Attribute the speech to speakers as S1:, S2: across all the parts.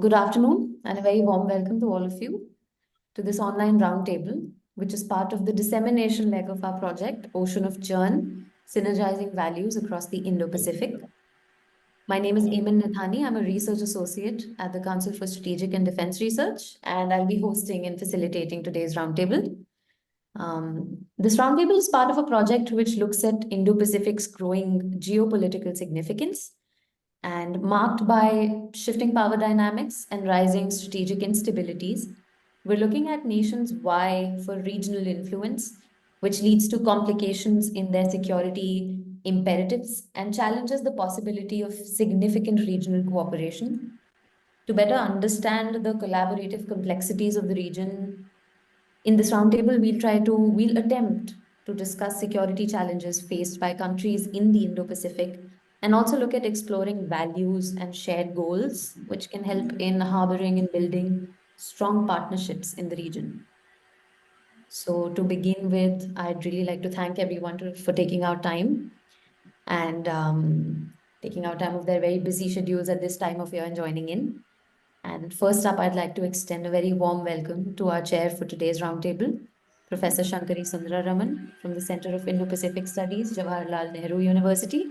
S1: Good afternoon and a very warm welcome to all of you to this online roundtable, which is part of the dissemination leg of our project, Ocean of Churn, Synergizing Values Across the Indo-Pacific. My name is Emin. I'm a research associate at the Council for Strategic and Defense Research, and I'll be hosting and facilitating today's roundtable. This roundtable is part of a project which looks at Indo-Pacific's growing geopolitical significance and marked by shifting power dynamics and rising strategic instabilities. We're looking at nations' vie for regional influence, which leads to complications in their security imperatives and challenges the possibility of significant regional cooperation. To better understand the collaborative complexities of the region, in this roundtable, we'll attempt to discuss security challenges faced by countries in the Indo-Pacific and also look at exploring values and shared goals, which can help in harboring and building strong partnerships in the region. So to begin with, I'd really like to thank everyone for taking our time and taking out time of their very busy schedules at this time of year and joining in. And first up, I'd like to extend a very warm welcome to our chair for today's roundtable, Professor Shankari Sundararaman from the Center of Indo-Pacific Studies, Jawaharlal Nehru University.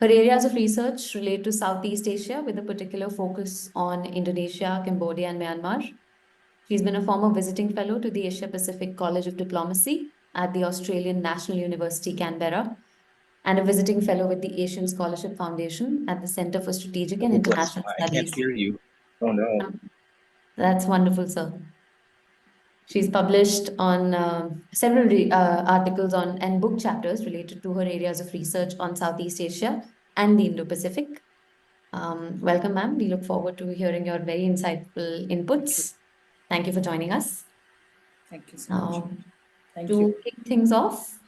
S1: Her areas of research relate to Southeast Asia with a particular focus on Indonesia, Cambodia, and Myanmar. She's been a former visiting fellow to the Asia-Pacific College of Diplomacy at the Australian National University, Canberra, and a visiting fellow with the Asian Scholarship Foundation at the Center for Strategic and International Studies.
S2: I can't hear you. Oh, no.
S1: That's wonderful, sir. She's published on several articles on and book chapters related to her areas of research on Southeast Asia and the Indo-Pacific. Welcome, ma'am. We look forward to hearing your very insightful inputs. Thank you for joining us.
S3: Thank you so much. Thank
S1: to
S3: you.
S1: kick things off,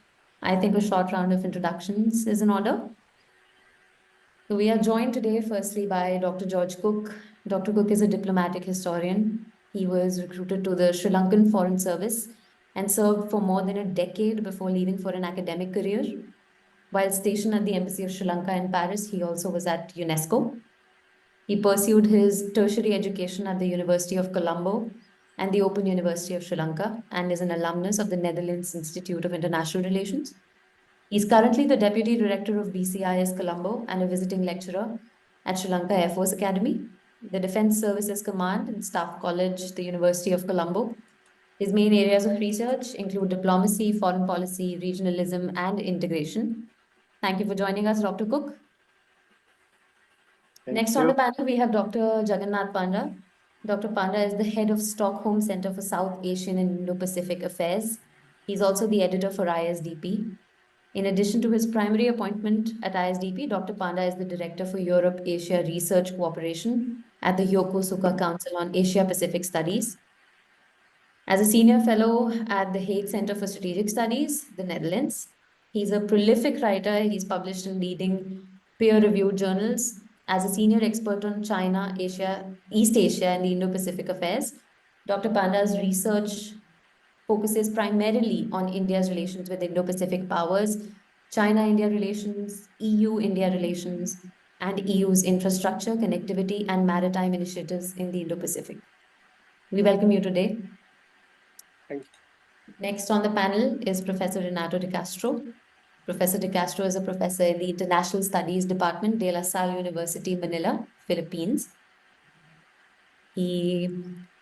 S1: I think a short round of introductions is in order. So we are joined today firstly by Dr. George Cooke. Dr. Cooke is a diplomatic historian. He was recruited to the Sri Lankan Foreign Service and served for more than a decade before leaving for an academic career. While stationed at the Embassy of Sri Lanka in Paris, he also was at UNESCO. He pursued his tertiary education at the University of Colombo and the Open University of Sri Lanka and is an alumnus of the Netherlands Institute of International Relations. He's currently the Deputy Director of BCIS Colombo and a visiting lecturer at Sri Lanka Air Force Academy, the Defense Services Command and Staff College, the University of Colombo. His main areas of research include diplomacy, foreign policy, regionalism, and integration. Thank you for joining us, Dr. Cooke. Next on the panel, we have Dr. Jagannath Panda. Dr. Panda is the head of Stockholm Center for South Asian and Indo-Pacific Affairs. He's also the editor for ISDP. In addition to his primary appointment at ISDP, Dr. Panda is the Director for Europe-Asia Research Cooperation at the Yokosuka Council on Asia-Pacific Studies. As a senior fellow at the Hague Center for Strategic Studies, the Netherlands, he's a prolific writer. He's published in leading peer-reviewed journals. As a senior expert on China, Asia, East Asia, and the Indo-Pacific affairs, Dr. Panda's research focuses primarily on India's relations with Indo-Pacific powers, China-India relations, EU-India relations, and EU's infrastructure, connectivity, and maritime initiatives in the Indo-Pacific. We welcome you today.
S2: Thank you.
S1: Next on the panel is Professor Renato DeCastro. Professor DeCastro is a professor in the International Studies Department, De La Salle University, Manila, Philippines. He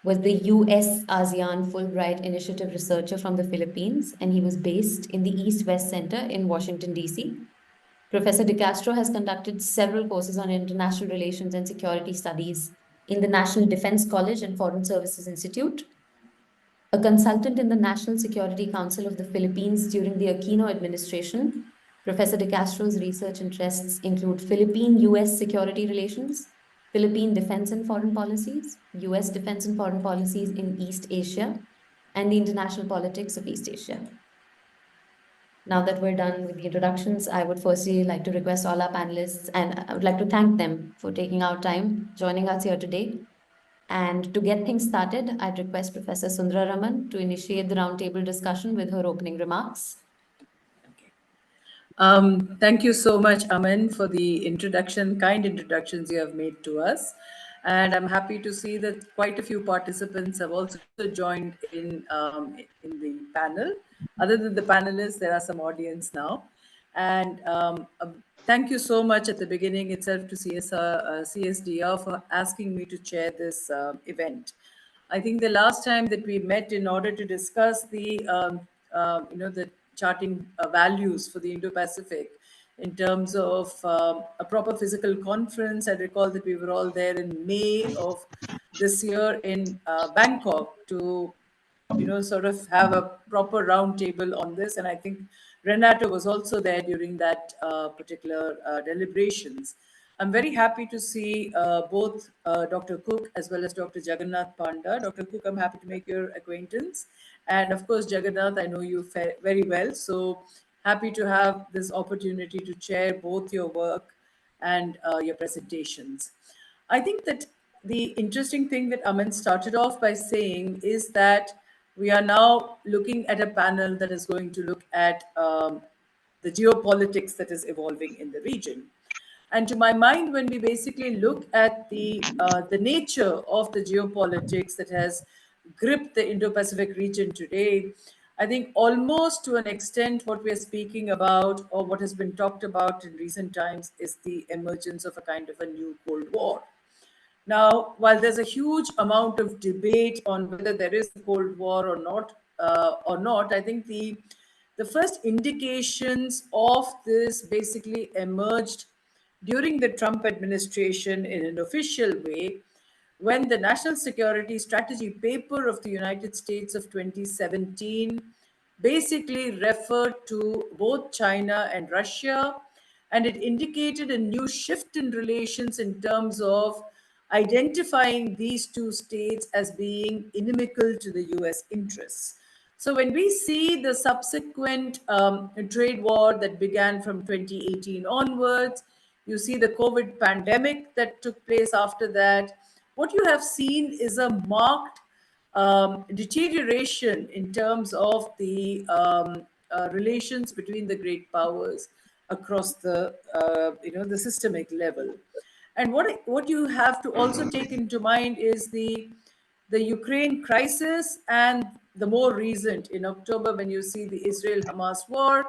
S1: was the US ASEAN Fulbright Initiative researcher from the Philippines, and he was based in the East-West Center in Washington, D.C. Professor DeCastro has conducted several courses on international relations and security studies in the National Defense College and Foreign Services Institute, a consultant in the National Security Council of the Philippines during the Aquino administration. Professor DeCastro's research interests include Philippine-US security relations, Philippine defense and foreign policies, US defense and foreign policies in East Asia, and the international politics of East Asia. Now that we're done with the introductions, I would firstly like to request all our panelists, and I would like to thank them for taking out time, joining us here today. And to get things started, I'd request Professor Sundararaman to initiate the roundtable discussion with her opening remarks.
S3: Thank you so much, Aman, for the introduction, kind introductions you have made to us. And I'm happy to see that quite a few participants have also joined in the panel. Other than the panelists, there are some audience now. And thank you so much at the beginning itself to CSDR for asking me to chair this event. I think the last time that we met in order to discuss the charting values for the Indo-Pacific in terms of a proper physical conference. I recall that we were all there in May of this year in Bangkok to sort of have a proper roundtable on this. And I think Renato was also there during that particular deliberations. I'm very happy to see both Dr. Cooke as well as Dr. Jagannath Panda. Dr. Cooke, I'm happy to make your acquaintance. And of course, Jagannath, I know you very well. So happy to have this opportunity to share both your work and your presentations. I think that the interesting thing that Aman started off by saying is that we are now looking at a panel that is going to look at the geopolitics that is evolving in the region. And to my mind, when we basically look at the nature of the geopolitics that has gripped the Indo-Pacific region today, I think almost to an extent what we are speaking about or what has been talked about in recent times is the emergence of a kind of a new Cold War. Now, while there's a huge amount of debate on whether there is a Cold War or not, I think the first indications of this basically emerged during the Trump administration in an official way when the National Security Strategy paper of the United States of 2017 basically referred to both China and Russia, and it indicated a new shift in relations in terms of identifying these two states as being inimical to the US interests. So when we see the subsequent trade war that began from 2018 onwards, you see the COVID pandemic that took place after that, what you have seen is a marked deterioration in terms of the relations between the great powers across the systemic level. And what you have to also take into mind is the Ukraine crisis and the more recent in October when you see the Israel-Hamas war.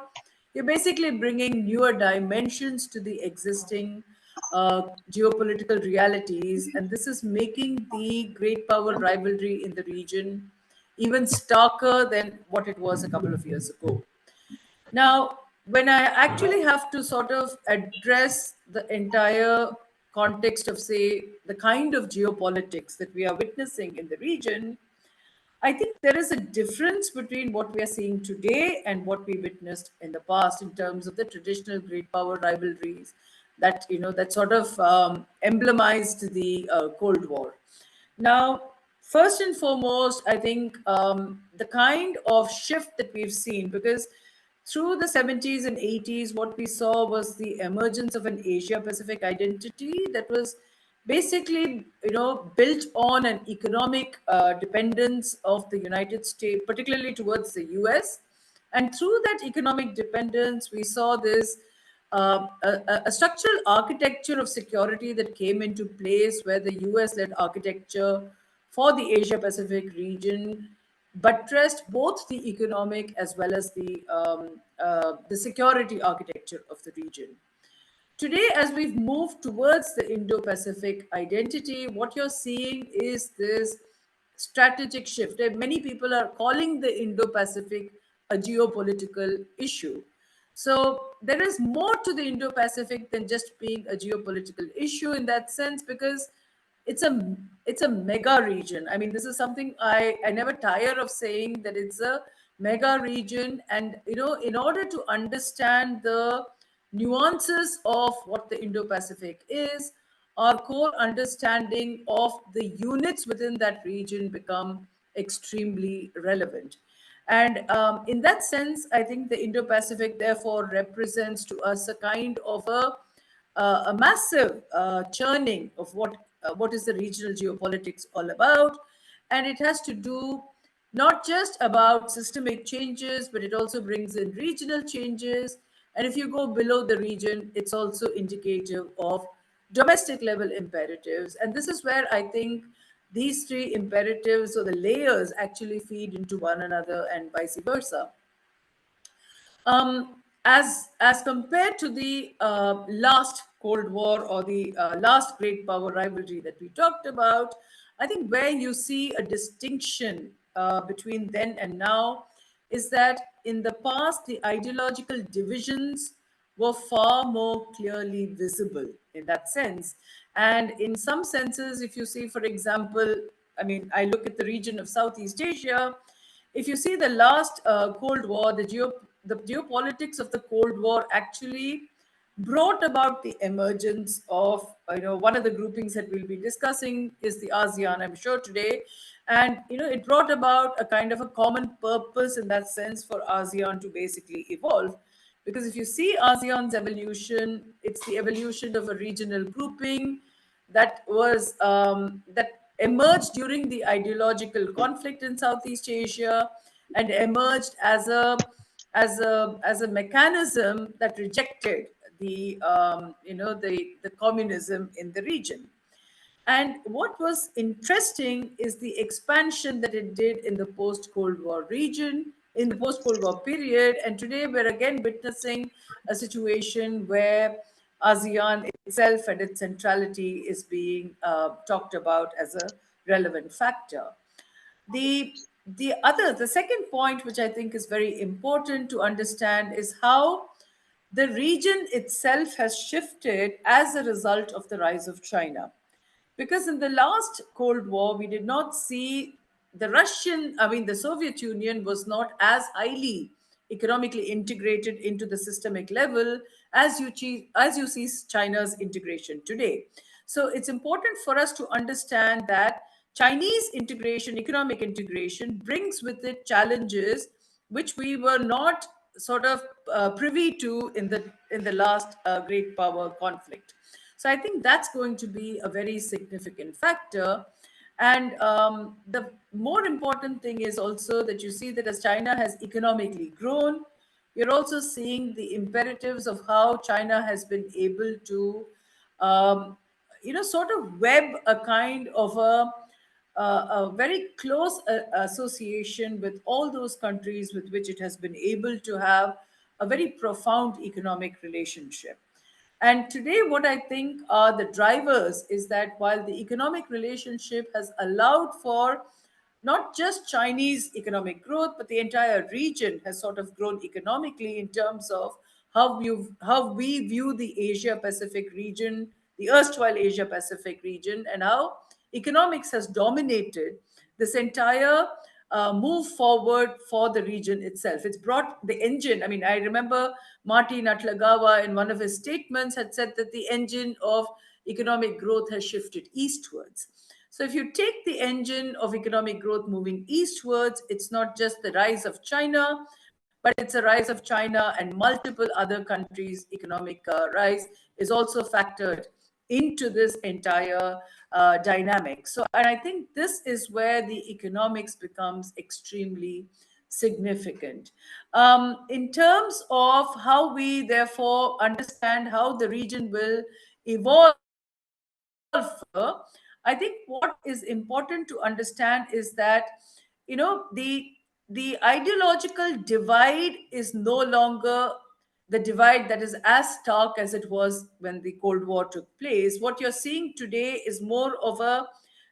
S3: You're basically bringing newer dimensions to the existing geopolitical realities, and this is making the great power rivalry in the region even starker than what it was a couple of years ago. Now, when I actually have to sort of address the entire context of, say, the kind of geopolitics that we are witnessing in the region, I think there is a difference between what we are seeing today and what we witnessed in the past in terms of the traditional great power rivalries that sort of emblemized the Cold War. Now, first and foremost, I think the kind of shift that we've seen, because through the 70s and 80s, what we saw was the emergence of an Asia Pacific identity that was basically, built on an economic dependence of the United States, particularly towards the US. And through that economic dependence, we saw this a structural architecture of security that came into place where the US-led architecture for the Asia Pacific region buttressed both the economic as well as the security architecture of the region. Today, as we've moved towards the Indo-Pacific identity, what you're seeing is this strategic shift. Many people are calling the Indo-Pacific a geopolitical issue. So there is more to the Indo-Pacific than just being a geopolitical issue in that sense, because it's a mega region. I mean, this is something I never tire of saying, that it's a mega region. And in order to understand the nuances of what the Indo-Pacific is, our core understanding of the units within that region become extremely relevant. And in that sense, I think the Indo-Pacific therefore represents to us a kind of a massive churning of what is the regional geopolitics all about. And it has to do not just about systemic changes, but it also brings in regional changes. And if you go below the region, it's also indicative of domestic level imperatives. And this is where I think these three imperatives or the layers actually feed into one another and vice versa. As compared to the last Cold War or the last great power rivalry that we talked about, I think where you see a distinction between then and now is that in the past the ideological divisions were far more clearly visible in that sense. And in some senses, if you see, for example, I mean, I look at the region of Southeast Asia. If you see the last Cold War, the geopolitics of the Cold War actually brought about the emergence of, one of the groupings that we'll be discussing is the ASEAN, I'm sure today. And, it brought about a kind of a common purpose in that sense for ASEAN to basically evolve. Because if you see ASEAN's evolution, it's the evolution of a regional grouping that emerged during the ideological conflict in Southeast Asia and emerged as a mechanism that rejected the communism in the region. And what was interesting is the expansion that it did in the post-Cold War region, in the post-Cold War period. And today we're again witnessing a situation where ASEAN itself and its centrality is being talked about as a relevant factor. The second point, which I think is very important to understand, is how the region itself has shifted as a result of the rise of China. Because in the last Cold War, we did not see the Soviet Union was not as highly economically integrated into the systemic level as you see China's integration today. So it's important for us to understand that Chinese integration, economic integration, brings with it challenges which we were not sort of privy to in the last great power conflict. So I think that's going to be a very significant factor. And the more important thing is also that you see that as China has economically grown, you're also seeing the imperatives of how China has been able to, sort of web a kind of a very close association with all those countries with which it has been able to have a very profound economic relationship. And today, what I think are the drivers is that while the economic relationship has allowed for not just Chinese economic growth, but the entire region has sort of grown economically in terms of how we view the Asia Pacific region, the erstwhile Asia Pacific region, and how economics has dominated this entire move forward for the region itself. It's brought the engine. I mean, I remember Martin Atlagawa in one of his statements had said that the engine of economic growth has shifted eastwards. So if you take the engine of economic growth moving eastwards, it's not just the rise of China, but it's a rise of China and multiple other countries' economic rise is also factored into this entire dynamic. So, and I think this is where the economics becomes extremely significant. In terms of how we therefore understand how the region will evolve further, I think what is important to understand is that, you know, the ideological divide is no longer the divide that is as stark as it was when the Cold War took place. What you're seeing today is more of a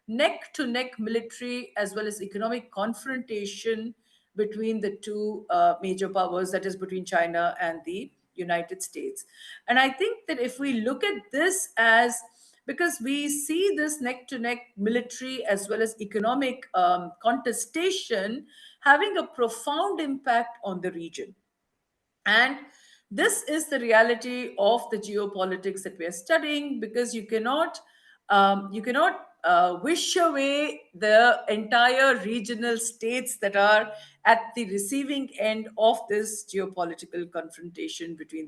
S3: neck to neck military as well as economic confrontation between the two major powers, that is, between China and the United States. And I think that if we look at this as because we see this neck to neck military as well as economic contestation having a profound impact on the region. And this is the reality of the geopolitics that we are studying, because you cannot wish away the entire regional states that are at the receiving end of this geopolitical confrontation between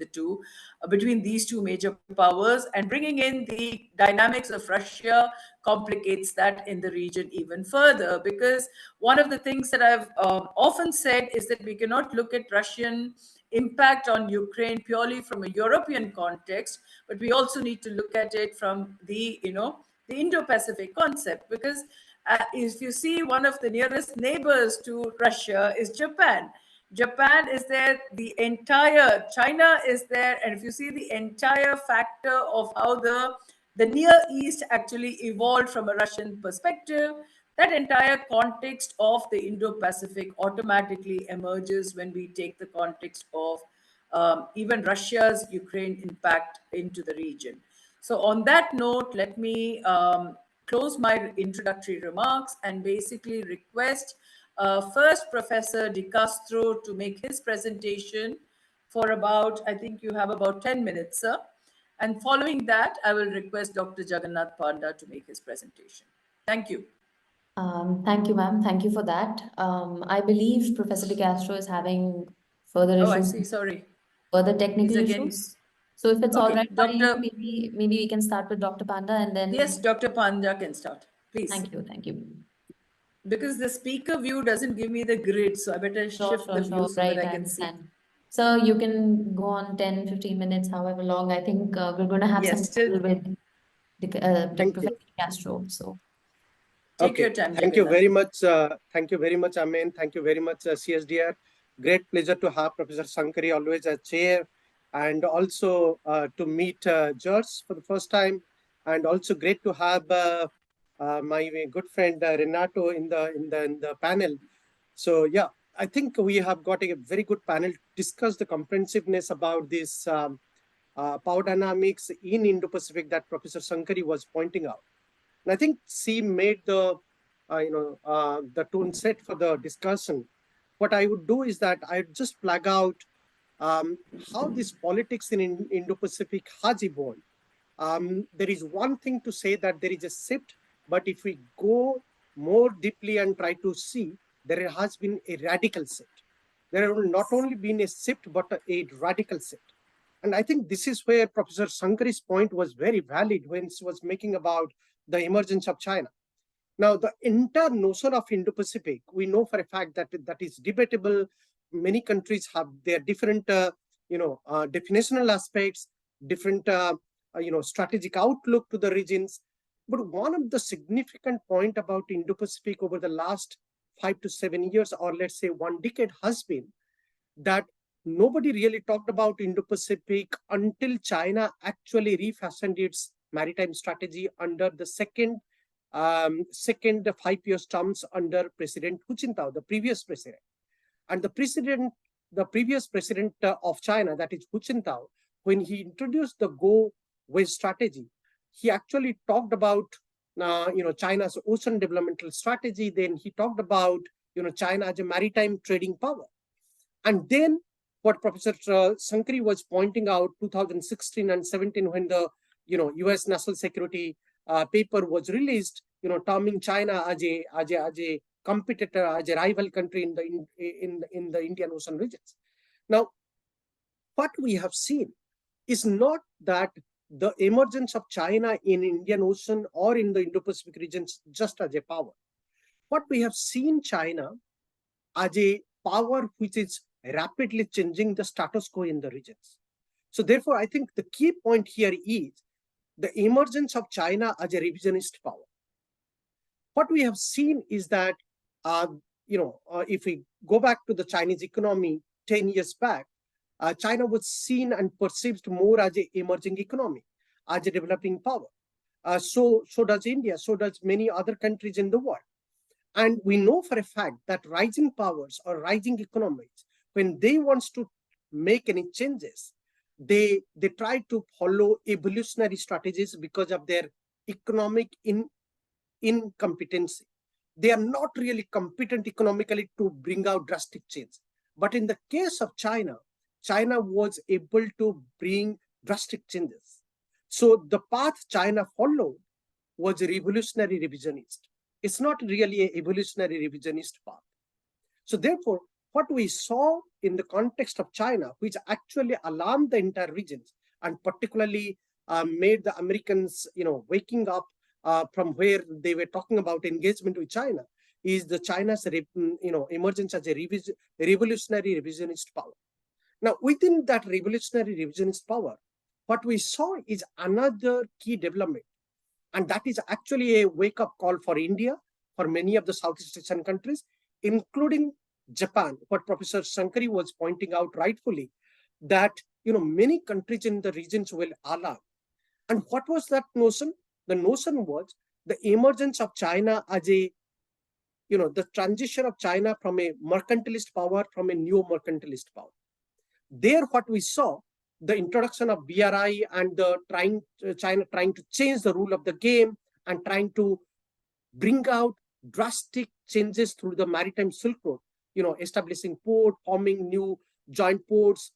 S3: between these two major powers, and bringing in the dynamics of Russia complicates that in the region even further. Because one of the things that I've often said is that we cannot look at Russian impact on Ukraine purely from a European context, but we also need to look at it from the, the Indo-Pacific concept, because if you see, one of the nearest neighbors to Russia is Japan. Japan is there, the entire China is there, and if you see the entire factor of how the Near East actually evolved from a Russian perspective, that entire context of the Indo-Pacific automatically emerges when we take the context of even Russia's Ukraine impact into the region. So on that note, let me close my introductory remarks and basically request first Professor DeCastro to make his presentation for about, I think you have about 10 minutes, sir. And following that, I will request Dr. Jagannath Panda to make his presentation. Thank you.
S1: Thank you, ma'am. Thank you for that. I believe Professor DeCastro is having further
S3: Oh, I
S1: issues,
S3: see. Sorry.
S1: further
S3: He's
S1: technical
S3: again.
S1: issues. So if it's all
S3: Okay,
S1: right by you,
S3: Dr.
S1: maybe we can start with Dr. Panda and then.
S3: Yes, Dr. Panda can start, please.
S1: Thank you, thank you.
S3: Because the speaker view doesn't give me the grid, so I better shift the view so
S1: Right,
S3: that I
S1: I
S3: can see.
S1: understand. So you can go on 10, 15 minutes, however long. I think we're going to have some
S3: Yes, still
S1: trouble with
S2: Thank
S1: Professor
S2: you.
S1: Castro. So
S3: take
S2: Okay,
S3: your time,
S2: thank you
S3: Jagannath.
S2: very much. Thank you very much, Amen. Thank you very much, CSDR. Great pleasure to have Professor Shankari always as chair, and also to meet George for the first time, and also great to have my good friend Renato in the panel. So yeah, I think we have got a very good panel to discuss the comprehensiveness about this power dynamics in Indo-Pacific that Professor Shankari was pointing out. And I think she made the tone set for the discussion. What I would do is that I'd just flag out how this politics in Indo-Pacific has evolved. There is one thing to say that there is a shift, but if we go more deeply and try to see, there has been a radical shift. There have not only been a shift, but a radical shift. And I think this is where Professor Shankari's point was very valid when she was making about the emergence of China. Now, the entire notion of Indo-Pacific, we know for a fact that that is debatable. Many countries have their different, definitional aspects, different, strategic outlook to the regions. But one of the significant point about Indo-Pacific over the last 5 to 7 years, or let's say 1 decade, has been that nobody really talked about Indo-Pacific until China actually refashioned its maritime strategy under the second 5 years terms under President Hu Jintao, the previous president. And the previous president of China, that is Hu Jintao, when he introduced the Go West strategy, he actually talked about China's ocean developmental strategy. Then he talked about China as a maritime trading power. And then what Professor Shankari was pointing out, 2016 and 17, when the U.S. national security paper was released, terming China as a competitor, as a rival country in the Indian Ocean regions. Now, what we have seen is not that the emergence of China in Indian Ocean or in the Indo-Pacific regions just as a power. What we have seen China as a power which is rapidly changing the status quo in the regions. So therefore, I think the key point here is the emergence of China as a revisionist power. What we have seen is that, if we go back to the Chinese economy 10 years back, China was seen and perceived more as an emerging economy, as a developing power. So does India, so does many other countries in the world. And we know for a fact that rising powers or rising economies, when they want to make any changes, they try to follow evolutionary strategies because of their economic incompetency. They are not really competent economically to bring out drastic change. But in the case of China, China was able to bring drastic changes. So the path China followed was a revolutionary revisionist. It's not really an evolutionary revisionist path. So therefore, what we saw in the context of China, which actually alarmed the entire regions and particularly made the Americans, waking up from where they were talking about engagement with China, is the China's, emergence as a revolutionary revisionist power. Now, within that revolutionary revisionist power, what we saw is another key development. And that is actually a wake-up call for India, for many of the Southeast Asian countries, including Japan, what Professor Shankari was pointing out rightfully, that many countries in the regions will alarm. And what was that notion? The notion was the emergence of China as a, the transition of China from a mercantilist power from a neo-mercantilist power. There, what we saw, the introduction of BRI and the China trying to change the rule of the game and trying to bring out drastic changes through the maritime Silk Road, establishing port, forming new joint ports,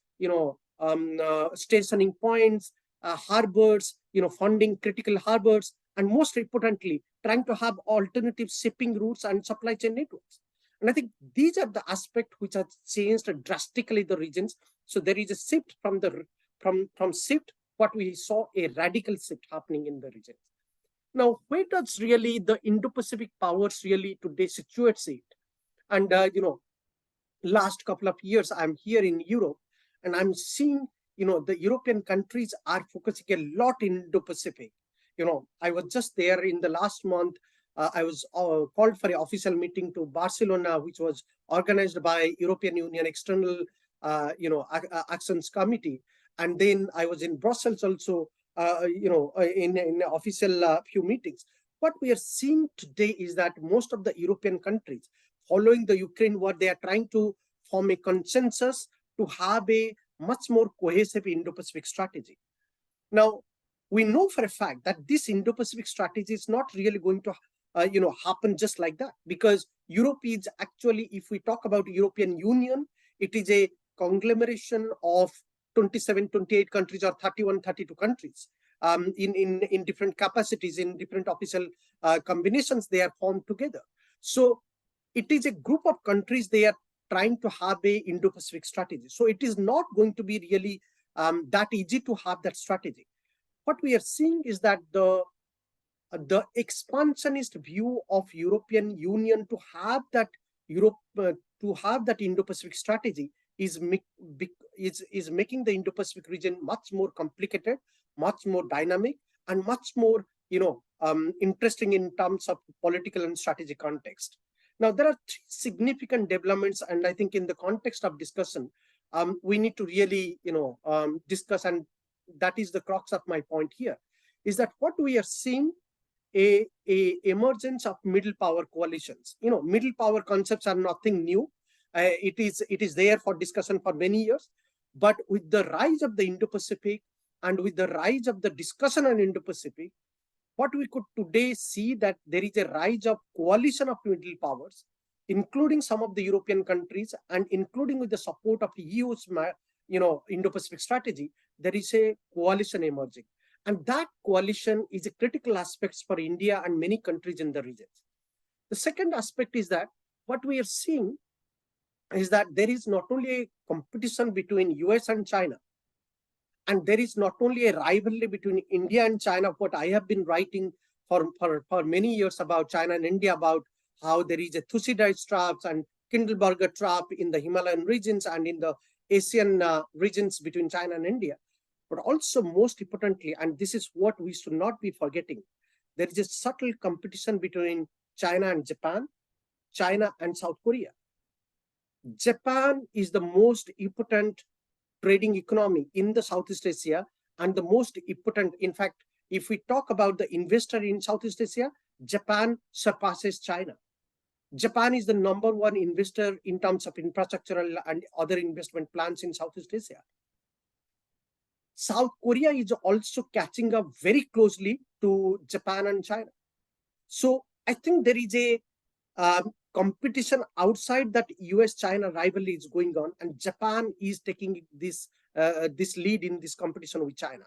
S2: stationing points, harbors, funding critical harbors, and most importantly, trying to have alternative shipping routes and supply chain networks. And I think these are the aspects which have changed drastically the regions. So there is a shift from shift, what we saw a radical shift happening in the regions. Now, where does really the Indo-Pacific powers really today situates it? And, last couple of years, I'm here in Europe and I'm seeing, the European countries are focusing a lot in Indo-Pacific. I was just there in the last month. I was called for an official meeting to Barcelona, which was organized by European Union External, Actions Committee. And then I was in Brussels also, in official few meetings. What we are seeing today is that most of the European countries, following the Ukraine war, they are trying to form a consensus to have a much more cohesive Indo-Pacific strategy. Now, we know for a fact that this Indo-Pacific strategy is not really going to happen just like that, because Europe is actually, if we talk about European Union, it is a conglomeration of 27, 28 countries or 31, 32 countries in different capacities, in different official combinations, they are formed together. So it is a group of countries, they are trying to have a Indo-Pacific strategy. So it is not going to be really that easy to have that strategy. What we are seeing is that the expansionist view of European Union to have that Indo-Pacific strategy is making the Indo-Pacific region much more complicated, much more dynamic, and much more interesting in terms of political and strategic context. Now, there are three significant developments, and I think in the context of discussion, we need to really discuss, and that is the crux of my point here, is that what we are seeing a emergence of middle power coalitions. Middle power concepts are nothing new. It is there for discussion for many years, but with the rise of the Indo-Pacific and with the rise of the discussion on Indo-Pacific, what we could today see that there is a rise of coalition of middle powers, including some of the European countries and including with the support of the EU's Indo-Pacific strategy, there is a coalition emerging. And that coalition is a critical aspect for India and many countries in the region. The second aspect is that what we are seeing is that there is not only a competition between US and China, and there is not only a rivalry between India and China, what I have been writing for many years about China and India, about how there is a Thucydides trap and Kindleberger trap in the Himalayan regions and in the Asian regions between China and India. But also, most importantly, and this is what we should not be forgetting, there is a subtle competition between China and Japan, China and South Korea. Japan is the most important trading economy in the Southeast Asia and the most important, in fact, if we talk about the investor in Southeast Asia, Japan surpasses China. Japan is the #1 investor in terms of infrastructural and other investment plans in Southeast Asia. South Korea is also catching up very closely to Japan and China. So I think there is a competition outside that US-China rivalry is going on, and Japan is taking this lead in this competition with China.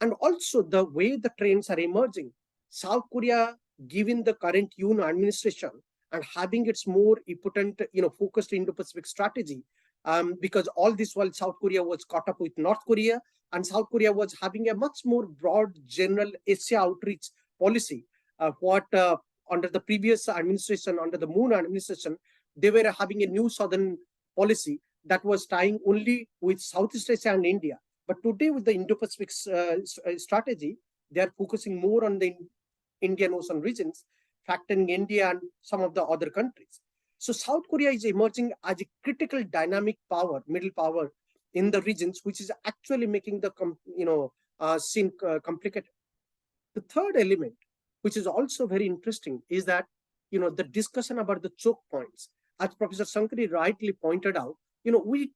S2: And also the way the trends are emerging, South Korea, given the current Yoon administration and having its more important, focused Indo-Pacific strategy, because all this while South Korea was caught up with North Korea, and South Korea was having a much more broad general Asia outreach policy. Under the previous administration, under the Moon administration, they were having a new Southern policy, that was tying only with Southeast Asia and India. But today, with the Indo-Pacific strategy, they are focusing more on the Indian Ocean regions, factoring India and some of the other countries. So South Korea is emerging as a critical dynamic power, middle power in the regions, which is actually making the scene complicated. The third element, which is also very interesting, is that the discussion about the choke points. As Professor Shankari rightly pointed out, we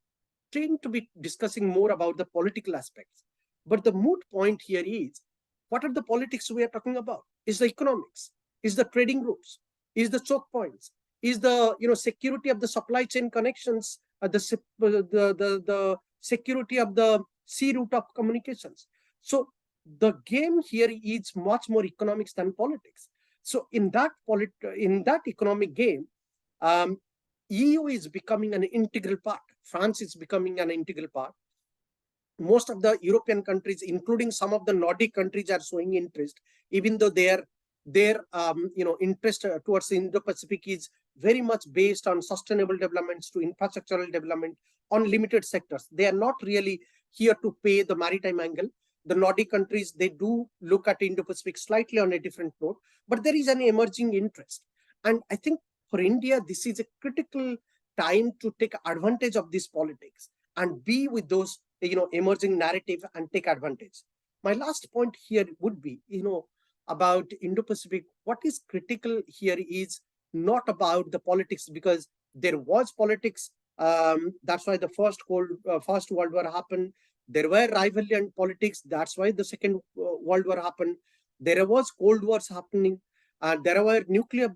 S2: tend to be discussing more about the political aspects. But the moot point here is, what are the politics we are talking about? Is the economics? Is the trading routes? Is the choke points? Is the security of the supply chain connections? The security of the sea route of communications. So the game here is much more economics than politics. So in that economic game, EU is becoming an integral part. France is becoming an integral part. Most of the European countries, including some of the Nordic countries, are showing interest, even though their interest towards the Indo-Pacific is very much based on sustainable developments to infrastructural development on limited sectors. They are not really here to pay the maritime angle. The Nordic countries, they do look at Indo-Pacific slightly on a different note, but there is an emerging interest. And I think for India, this is a critical time to take advantage of this politics and be with those emerging narrative and take advantage. My last point here would be, about Indo-Pacific. What is critical here is not about the politics, because there was politics. That's why the First World War happened. There were rivalry and politics. That's why the Second World War happened. There was Cold Wars happening. There were nuclear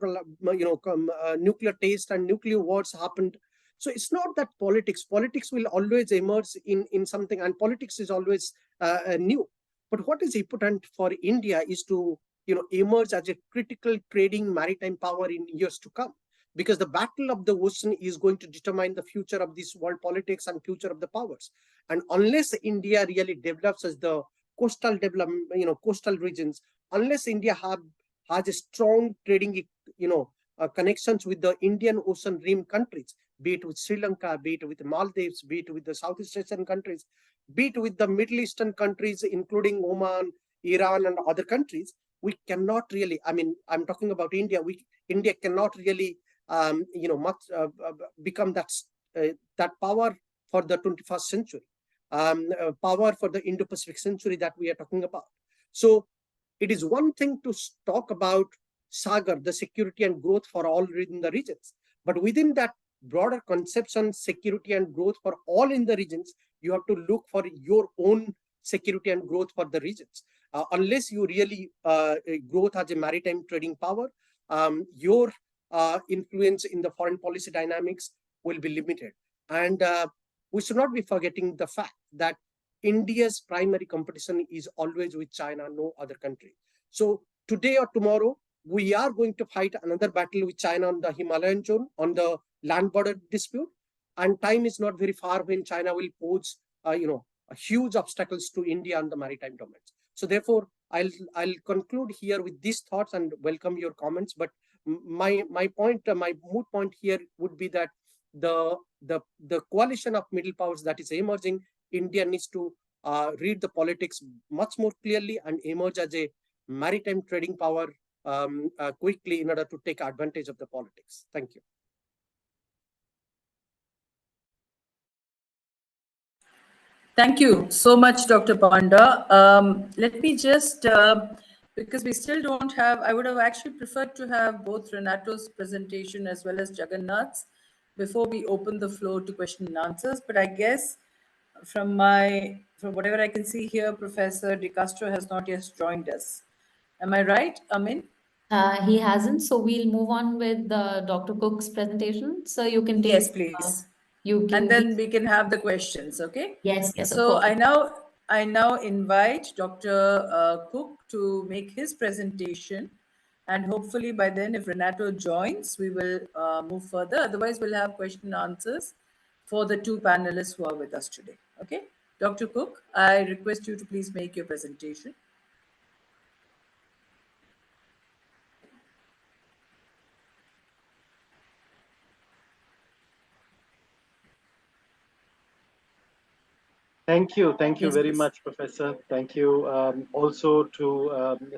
S2: tests and nuclear wars happened. So it's not that politics will always emerge in something, and politics is always new. But what is important for India is to emerge as a critical trading maritime power in years to come, because the battle of the ocean is going to determine the future of this world politics and future of the powers. And unless India really develops as the coastal regions, unless India has a strong trading connections with the Indian Ocean rim countries, be it with Sri Lanka, be it with Maldives, be it with the Southeast Asian countries, be it with the Middle Eastern countries, including Oman, Iran, and other countries, we cannot really, I'm talking about India, India cannot really, become that power for the 21st century, power for the Indo-Pacific century that we are talking about. So it is one thing to talk about Sagar, the security and growth for all in the regions. But within that broader conception, security and growth for all in the regions, you have to look for your own security and growth for the regions. Unless you really growth as a maritime trading power, your influence in the foreign policy dynamics will be limited. And we should not be forgetting the fact that India's primary competition is always with China, no other country. So today or tomorrow, we are going to fight another battle with China on the Himalayan zone, on the land border dispute. And time is not very far when China will pose, huge obstacles to India on the maritime domains. So therefore, I'll conclude here with these thoughts and welcome your comments. But my moot point here would be that the coalition of middle powers that is emerging, India needs to read the politics much more clearly and emerge as a maritime trading power quickly in order to take advantage of the politics. Thank you.
S3: Thank you so much, Dr. Panda. Let me just, because we still don't have, I would have actually preferred to have both Renato's presentation as well as Jagannath's before we open the floor to question and answers. But I guess from whatever I can see here, Professor DeCastro has not yet joined us. Am I right, Amin?
S1: He hasn't, so we'll move on with Dr. Cooke's presentation. So you can take.
S3: Yes, please. And then we can have the questions, okay?
S1: Yes, of
S3: So
S1: course.
S3: I now invite Dr. Cooke to make his presentation, and hopefully by then, if Renato joins, we will move further. Otherwise, we'll have question and answers for the two panelists who are with us today. Okay, Dr. Cooke, I request you to please make your presentation.
S4: Thank you. Thank you
S3: Yes,
S4: very
S3: please.
S4: much, Professor. Thank you also to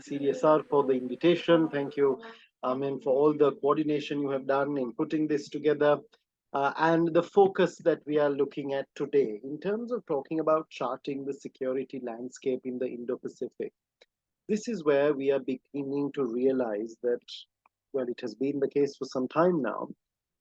S4: CDSR for the invitation. Thank you, Amin, for all the coordination you have done in putting this together and the focus that we are looking at today in terms of talking about charting the security landscape in the Indo-Pacific. This is where we are beginning to realize that, well, it has been the case for some time now.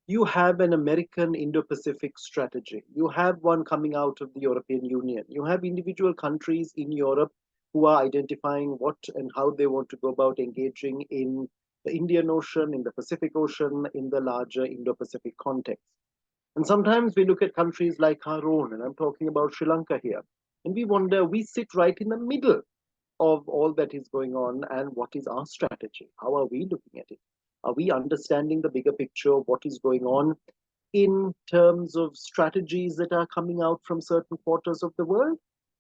S4: You have an American Indo-Pacific strategy. You have one coming out of the European Union. You have individual countries in Europe who are identifying what and how they want to go about engaging in the Indian Ocean, in the Pacific Ocean, in the larger Indo-Pacific context. And sometimes we look at countries like our own, and I'm talking about Sri Lanka here, and we wonder, we sit right in the middle of all that is going on, and what is our strategy? How are we looking at it? Are we understanding the bigger picture of what is going on in terms of strategies that are coming out from certain quarters of the world?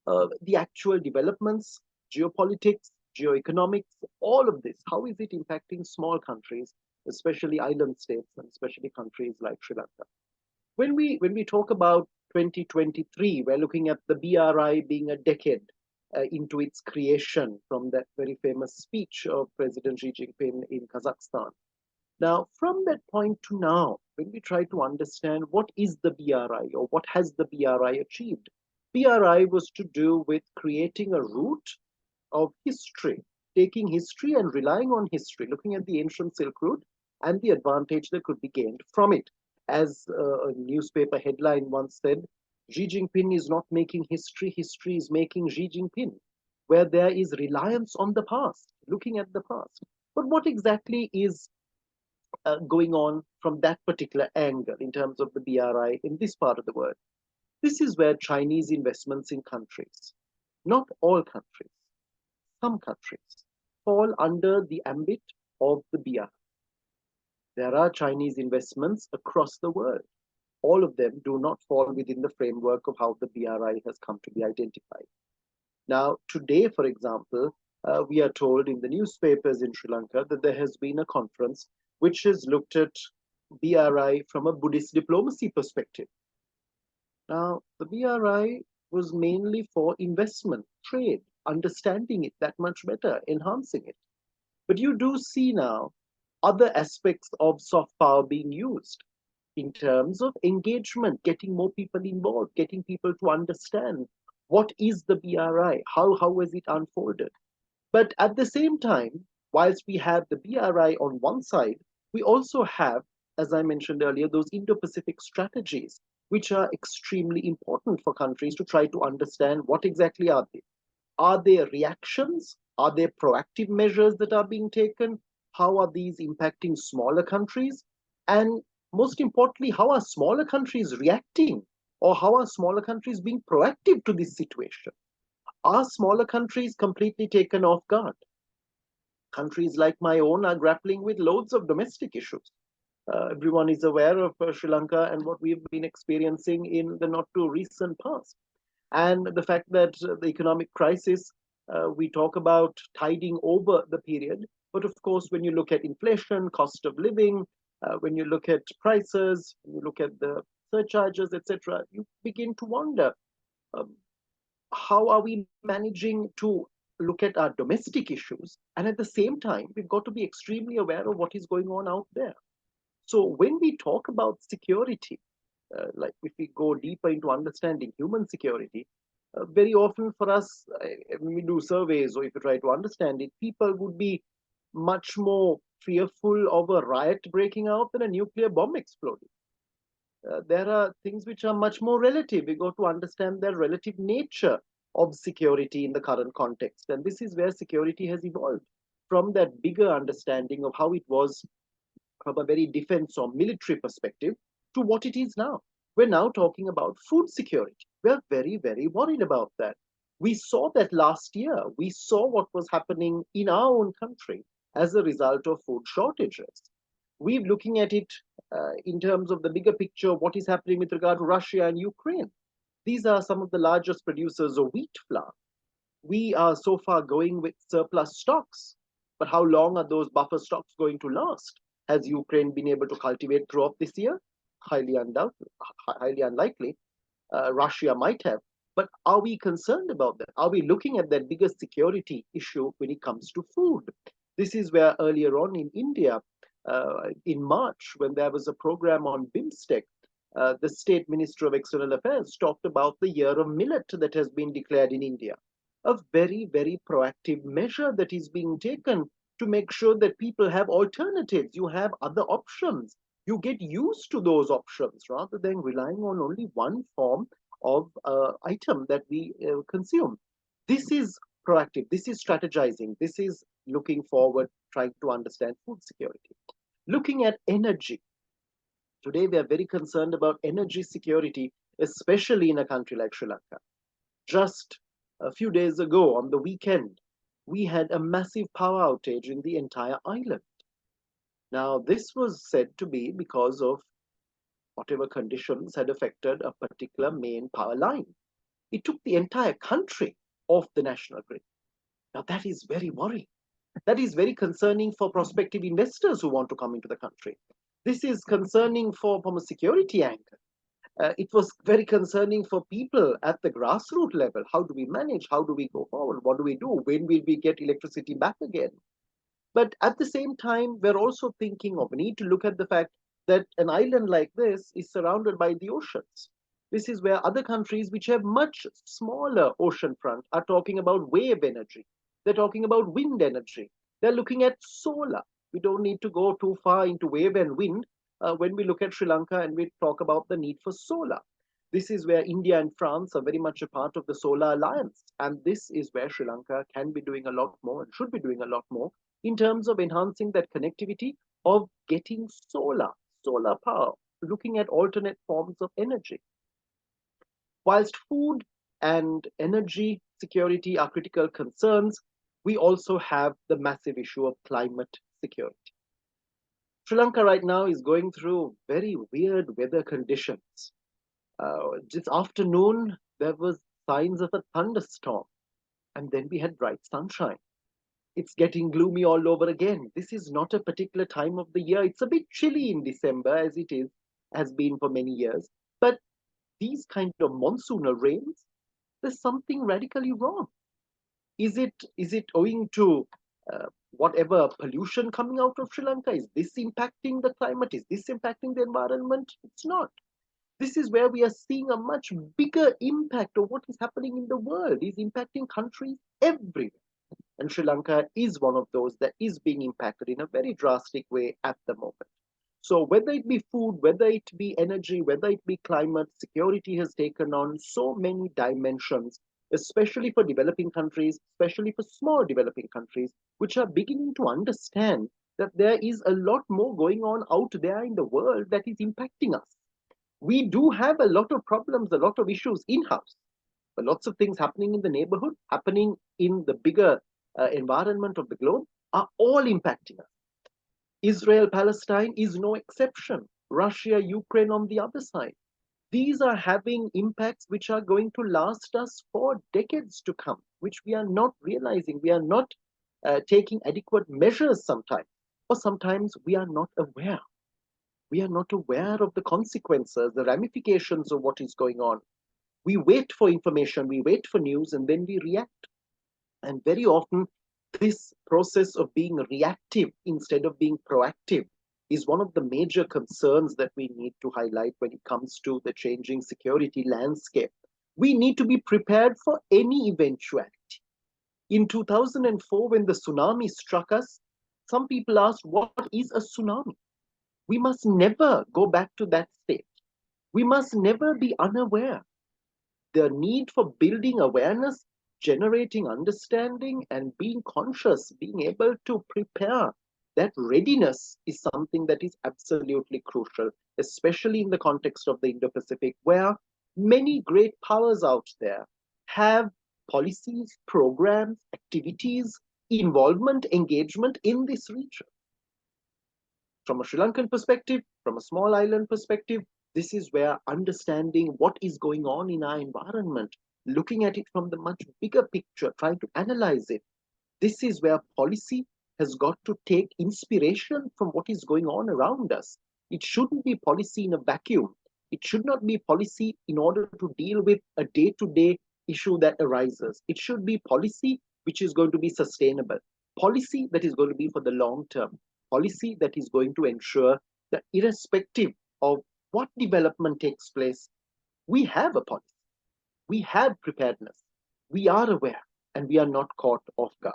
S4: The actual developments, geopolitics, geoeconomics, all of this, how is it impacting small countries, especially island states, and especially countries like Sri Lanka? When we talk about 2023, we're looking at the BRI being a decade into its creation from that very famous speech of President Xi Jinping in Kazakhstan. Now, from that point to now, when we try to understand what is the BRI or what has the BRI achieved, BRI was to do with creating a route of history, taking history and relying on history, looking at the ancient Silk Route and the advantage that could be gained from it. As a newspaper headline once said, Xi Jinping is not making history, history is making Xi Jinping, where there is reliance on the past, looking at the past. But what exactly is going on from that particular angle in terms of the BRI in this part of the world? This is where Chinese investments in countries, not all countries, some countries, fall under the ambit of the BRI. There are Chinese investments across the world. All of them do not fall within the framework of how the BRI has come to be identified. Now, today, for example, we are told in the newspapers in Sri Lanka that there has been a conference which has looked at BRI from a Buddhist diplomacy perspective. Now, the BRI was mainly for investment, trade, understanding it that much better, enhancing it. But you do see now other aspects of soft power being used in terms of engagement, getting more people involved, getting people to understand what is the BRI, how has it unfolded. But at the same time, whilst we have the BRI on one side, we also have, as I mentioned earlier, those Indo-Pacific strategies, which are extremely important for countries to try to understand what exactly are they. Are there reactions? Are there proactive measures that are being taken? How are these impacting smaller countries? And most importantly, how are smaller countries reacting? Or how are smaller countries being proactive to this situation? Are smaller countries completely taken off guard? Countries like my own are grappling with loads of domestic issues. Everyone is aware of Sri Lanka and what we've been experiencing in the not too recent past. And the fact that the economic crisis, we talk about tiding over the period. But of course, when you look at inflation, cost of living, when you look at prices, when you look at the surcharges, etc., you begin to wonder, how are we managing to look at our domestic issues? And at the same time, we've got to be extremely aware of what is going on out there. So when we talk about security, like if we go deeper into understanding human security, very often for us, when we do surveys or if you try to understand it, people would be much more fearful of a riot breaking out than a nuclear bomb exploding. There are things which are much more relative. We got to understand the relative nature of security in the current context. And this is where security has evolved from that bigger understanding of how it was from a very defense or military perspective to what it is now. We're now talking about food security. We're very, very worried about that. We saw that last year. We saw what was happening in our own country as a result of food shortages. We're looking at it in terms of the bigger picture of what is happening with regard to Russia and Ukraine. These are some of the largest producers of wheat flour. We are so far going with surplus stocks, but how long are those buffer stocks going to last? Has Ukraine been able to cultivate throughout this year? Highly unlikely. Russia might have, But are we concerned about that? Are we looking at that bigger security issue when it comes to food? This is where earlier on in India, in March, when there was a program on BIMSTEC, the State Minister of External Affairs talked about the year of millet that has been declared in India. A very, very proactive measure that is being taken to make sure that people have alternatives. You have other options. You get used to those options rather than relying on only one form of item that we consume. This is proactive. This is strategizing. This is looking forward, trying to understand food security. Looking at energy. Today, we are very concerned about energy security, especially in a country like Sri Lanka. Just a few days ago, on the weekend, we had a massive power outage in the entire island. Now, this was said to be because of whatever conditions had affected a particular main power line. It took the entire country off the national grid. Now, that is very worrying. That is very concerning for prospective investors who want to come into the country. This is concerning from a security angle. It was very concerning for people at the grassroots level. How do we manage? How do we go forward? What do we do? When will we get electricity back again? But at the same time, we're also thinking of, we need to look at the fact that an island like this is surrounded by the oceans. This is where other countries which have much smaller ocean front are talking about wave energy. They're talking about wind energy. They're looking at solar. We don't need to go too far into wave and wind when we look at Sri Lanka and we talk about the need for solar. This is where India and France are very much a part of the Solar Alliance. And this is where Sri Lanka can be doing a lot more and should be doing a lot more in terms of enhancing that connectivity of getting solar power, looking at alternate forms of energy. Whilst food and energy security are critical concerns, we also have the massive issue of climate security. Sri Lanka right now is going through very weird weather conditions. This afternoon, there was signs of a thunderstorm, and then we had bright sunshine. It's getting gloomy all over again. This is not a particular time of the year. It's a bit chilly in December, as it has been for many years. But these kind of monsoonal rains, there's something radically wrong. Is it owing to whatever pollution coming out of Sri Lanka? Is this impacting the climate? Is this impacting the environment? It's not. This is where we are seeing a much bigger impact of what is happening in the world. It's impacting countries everywhere. And Sri Lanka is one of those that is being impacted in a very drastic way at the moment. So whether it be food, whether it be energy, whether it be climate, security has taken on so many dimensions, especially for developing countries, especially for small developing countries, which are beginning to understand that there is a lot more going on out there in the world that is impacting us. We do have a lot of problems, a lot of issues in-house. But lots of things happening in the neighborhood, happening in the bigger environment of the globe, are all impacting us. Israel, Palestine is no exception. Russia, Ukraine on the other side. These are having impacts which are going to last us for decades to come, which we are not realizing. We are not taking adequate measures sometimes, or sometimes we are not aware. We are not aware of the consequences, the ramifications of what is going on. We wait for information, we wait for news, and then we react. And very often, this process of being reactive instead of being proactive is one of the major concerns that we need to highlight when it comes to the changing security landscape. We need to be prepared for any eventuality. In 2004, when the tsunami struck us, some people asked, what is a tsunami? We must never go back to that state. We must never be unaware. The need for building awareness, generating understanding, and being conscious, being able to prepare, that readiness is something that is absolutely crucial, especially in the context of the Indo-Pacific, where many great powers out there have policies, programs, activities, involvement, engagement in this region. From a Sri Lankan perspective, from a small island perspective, this is where understanding what is going on in our environment, looking at it from the much bigger picture, trying to analyze it, this is where policy has got to take inspiration from what is going on around us. It shouldn't be policy in a vacuum. It should not be policy in order to deal with a day-to-day issue that arises. It should be policy which is going to be sustainable, policy that is going to be for the long term, policy that is going to ensure that irrespective of what development takes place, we have a policy, we have preparedness, we are aware, and we are not caught off guard.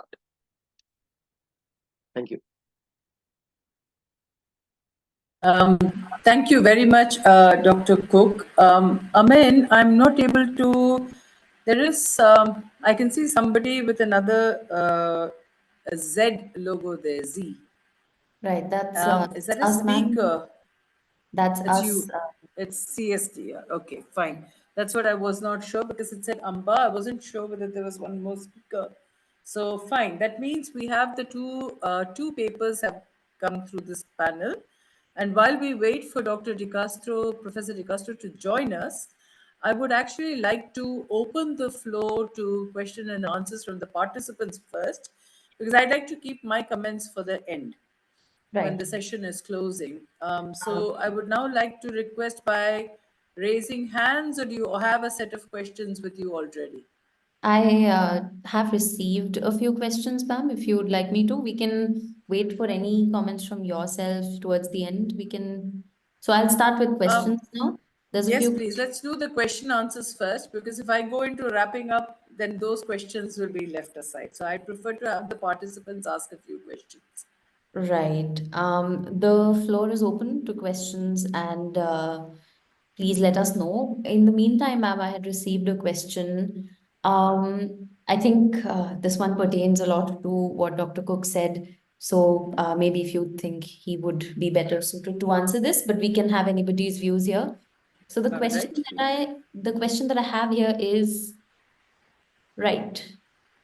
S4: Thank you.
S3: Thank you very much, Dr. Cooke. Amen, I'm not able to. There is, I can see somebody with another a Z logo there, Z.
S1: Right, that's
S3: Is that a
S1: us, ma'am.
S3: speaker?
S1: That's
S3: It's
S1: us.
S3: you. It's CST. Okay, fine. That's what I was not sure because it said Amba. I wasn't sure whether there was one more speaker. So fine. That means we have the two papers have come through this panel. And while we wait for Dr. DeCastro, Professor DeCastro to join us, I would actually like to open the floor to question and answers from the participants first, because I'd like to keep my comments for the end when
S1: Right.
S3: the session is closing. So I would now like to request by raising hands, or do you have a set of questions with you already?
S1: I have received a few questions, ma'am. If you would like me to, we can wait for any comments from yourself towards the end. We can. So I'll start with questions now. There's a
S3: Yes,
S1: few.
S3: please. Let's do the question answers first, because if I go into wrapping up, then those questions will be left aside. So I prefer to have the participants ask a few questions.
S1: Right. The floor is open to questions, and please let us know. In the meantime, ma'am, I had received a question. I think this one pertains a lot to what Dr. Cook said. So maybe if you think he would be better suited to answer this, but we can have anybody's views here. So the
S3: All
S1: question
S3: right.
S1: the question that I have here is, right.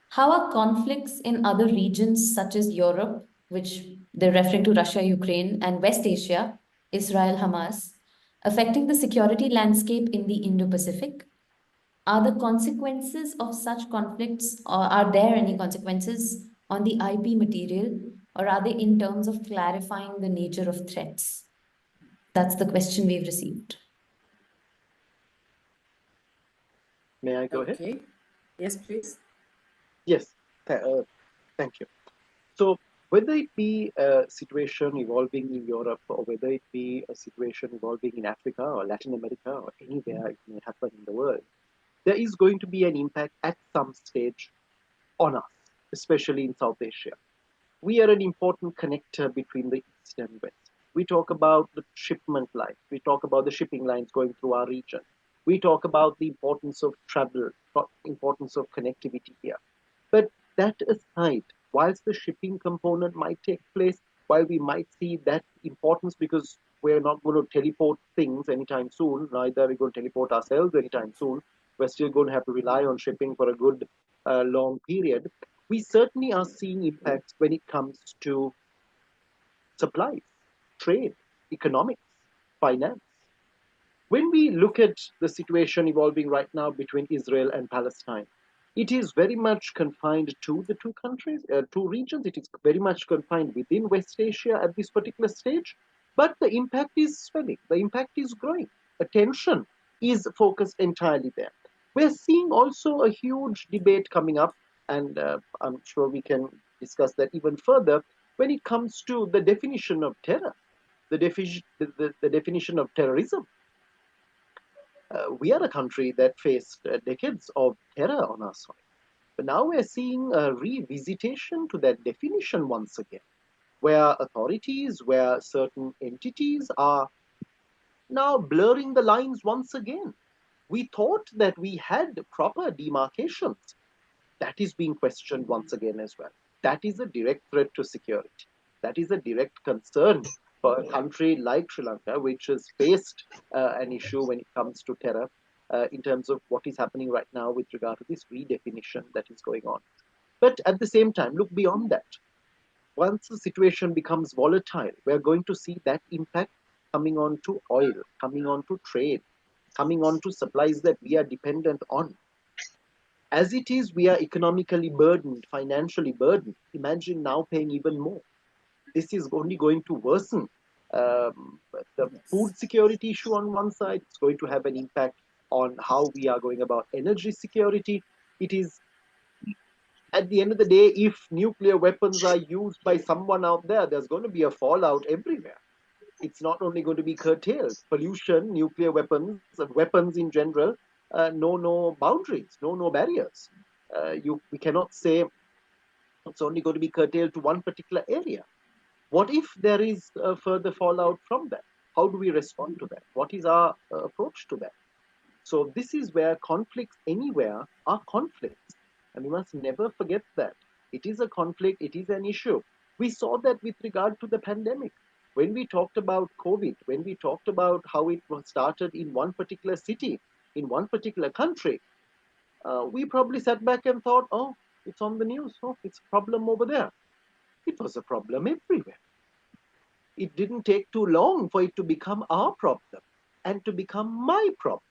S1: How are conflicts in other regions such as Europe, which they're referring to Russia, Ukraine, and West Asia, Israel, Hamas, affecting the security landscape in the Indo-Pacific? Are the consequences of such conflicts, or are there any consequences on the IP material, or are they in terms of clarifying the nature of threats? That's the question we've received.
S4: May I go ahead?
S3: Okay. Yes, please.
S4: Yes. Thank you. So whether it be a situation evolving in Europe, or whether it be a situation evolving in Africa or Latin America or anywhere it may happen in the world, there is going to be an impact at some stage on us, especially in South Asia. We are an important connector between the East and West. We talk about the shipment line. We talk about the shipping lines going through our region. We talk about the importance of travel, importance of connectivity here. But that aside, whilst the shipping component might take place, while we might see that importance because we're not going to teleport things anytime soon, neither are we going to teleport ourselves anytime soon, we're still going to have to rely on shipping for a good long period. We certainly are seeing impacts when it comes to supplies, trade, economics, finance. When we look at the situation evolving right now between Israel and Palestine, it is very much confined to the two countries, two regions. It is very much confined within West Asia at this particular stage. But the impact is swelling, the impact is growing. Attention is focused entirely there. We're seeing also a huge debate coming up, and I'm sure we can discuss that even further when it comes to the definition of terror, the definition of terrorism. We are a country that faced decades of terror on our soil. But now we're seeing a revisitation to that definition once again, where authorities, where certain entities are now blurring the lines once again. We thought that we had proper demarcations. That is being questioned once again as well. That is a direct threat to security. That is a direct concern for a country like Sri Lanka, which has faced an issue when it comes to terror, in terms of what is happening right now with regard to this redefinition that is going on. But at the same time, look beyond that. Once the situation becomes volatile, we're going to see that impact coming on to oil, coming on to trade, coming on to supplies that we are dependent on. As it is, we are economically burdened, financially burdened. Imagine now paying even more. This is only going to worsen the a food security issue on one side. It's going to have an impact on how we are going about energy security. It is, at the end of the day, if nuclear weapons are used by someone out there, there's going to be a fallout everywhere. It's not only going to be curtailed. Pollution, nuclear weapons, weapons in general, know no boundaries, know no barriers. We cannot say it's only going to be curtailed to one particular area. What if there is further fallout from that? How do we respond to that? What is our approach to that? So this is where conflicts anywhere are conflicts. And we must never forget that. It is a conflict, it is an issue. We saw that with regard to the pandemic. When we talked about COVID, when we talked about how it was started in one particular city, in one particular country, we probably sat back and thought, oh, it's on the news, oh, it's a problem over there. It was a problem everywhere. It didn't take too long for it to become our problem and to become my problem.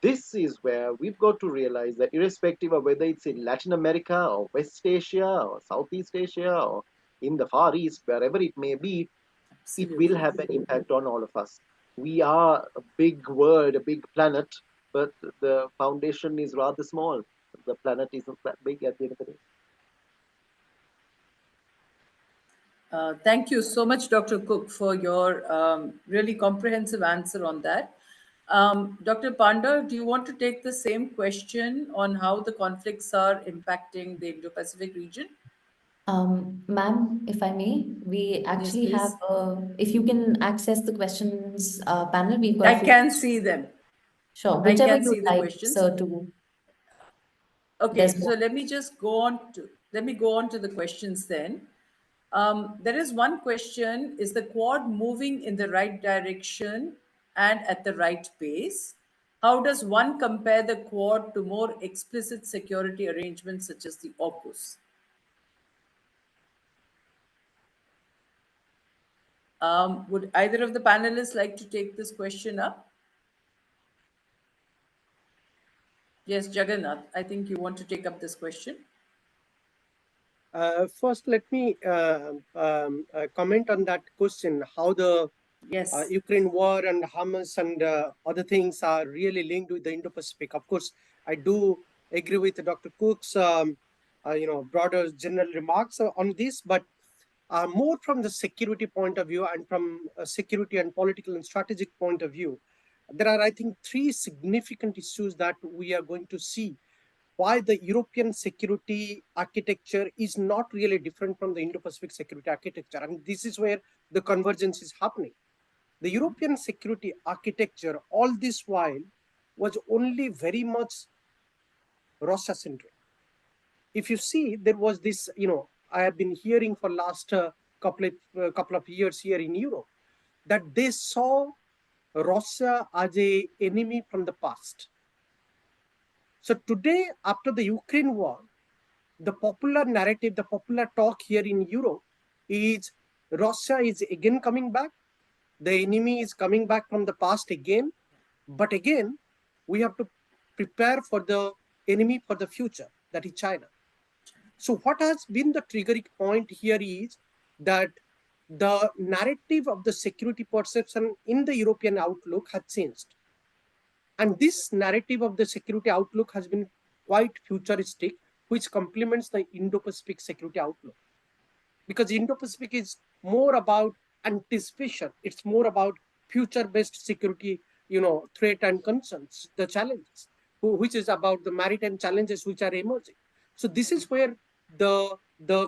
S4: This is where we've got to realize that irrespective of whether it's in Latin America or West Asia or Southeast Asia or in the Far East, wherever it may be, it will have an impact on all of us. We are a big world, a big planet, but the foundation is rather small. The planet isn't that big at the end of the day.
S3: Thank you so much, Dr. Cooke, for your really comprehensive answer on that. Dr. Panda, do you want to take the same question on how the conflicts are impacting the Indo-Pacific region?
S1: Ma'am, if I may, we actually have, if you can access the questions panel, we've got
S3: I
S1: a few.
S3: can see them.
S1: Sure,
S3: I
S1: whichever
S3: can see
S1: you
S3: the
S1: like,
S3: questions.
S1: sir, to.
S3: Okay,
S1: There's
S3: so
S1: more.
S3: let me just go on to the questions then. There is one question: is the Quad moving in the right direction and at the right pace? How does one compare the Quad to more explicit security arrangements such as the AUKUS? Would either of the panelists like to take this question up? Yes, Jagannath, I think you want to take up this question.
S2: First, let me comment on that question, how the
S3: Yes.
S2: Ukraine war and Hamas and other things are really linked with the Indo-Pacific. Of course, I do agree with Dr. Cooke's broader general remarks on this, but more from the security point of view and from a security and political and strategic point of view, there are, I think, three significant issues that we are going to see why the European security architecture is not really different from the Indo-Pacific security architecture. And this is where the convergence is happening. The European security architecture, all this while, was only very much Russia-centric. If you see, there was this, I have been hearing for last couple of years here in Europe, that they saw Russia as an enemy from the past. So today, after the Ukraine war, the popular narrative, the popular talk here in Europe is Russia is again coming back. The enemy is coming back from the past again. But again, we have to prepare for the enemy for the future, that is China. So what has been the triggering point here is that the narrative of the security perception in the European outlook has changed. And this narrative of the security outlook has been quite futuristic, which complements the Indo-Pacific security outlook. Because Indo-Pacific is more about anticipation. It's more about future-based security, threat and concerns, the challenges, which is about the maritime challenges which are emerging. So this is where the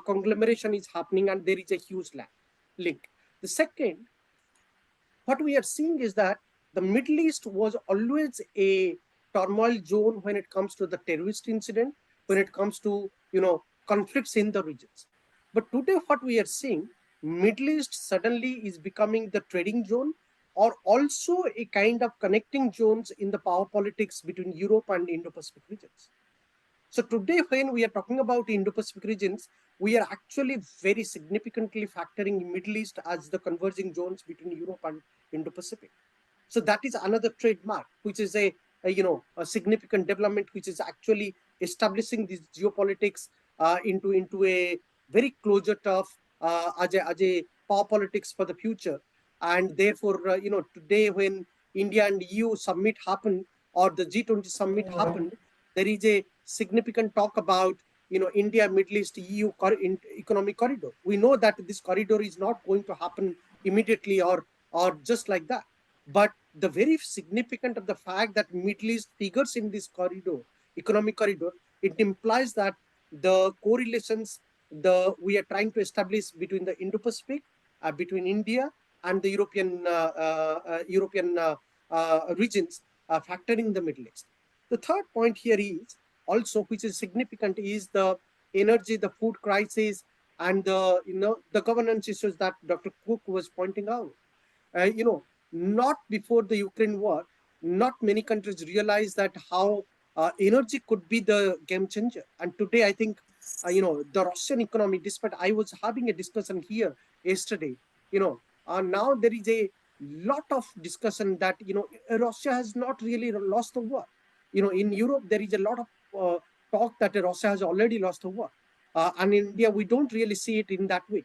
S2: conglomeration is happening, and there is a huge link. The second, what we are seeing is that the Middle East was always a turmoil zone when it comes to the terrorist incident, when it comes to conflicts in the regions. But today, what we are seeing, Middle East suddenly is becoming the trading zone, or also a kind of connecting zones in the power politics between Europe and Indo-Pacific regions. So today, when we are talking about Indo-Pacific regions, we are actually very significantly factoring Middle East as the converging zones between Europe and Indo-Pacific. So that is another trademark, which is a significant development, which is actually establishing this geopolitics into a very closure turf as a power politics for the future. And therefore, today when India and EU summit happened, or the G20 summit happened, there is a significant talk about, India, Middle East, EU economic corridor. We know that this corridor is not going to happen immediately or just like that. But the very significant of the fact that Middle East figures in this corridor, economic corridor, it implies that the correlations we are trying to establish between the Indo-Pacific, between India and the European regions, factoring the Middle East. The third point here is also, which is significant, is the energy, the food crisis, and the governance issues that Dr. Cooke was pointing out. Not before the Ukraine war, not many countries realized that how energy could be the game changer. And today, I think, the Russian economy, despite I was having a discussion here yesterday, now there is a lot of discussion that, Russia has not really lost the war. In Europe, there is a lot of talk that Russia has already lost the war. And in India, we don't really see it in that way.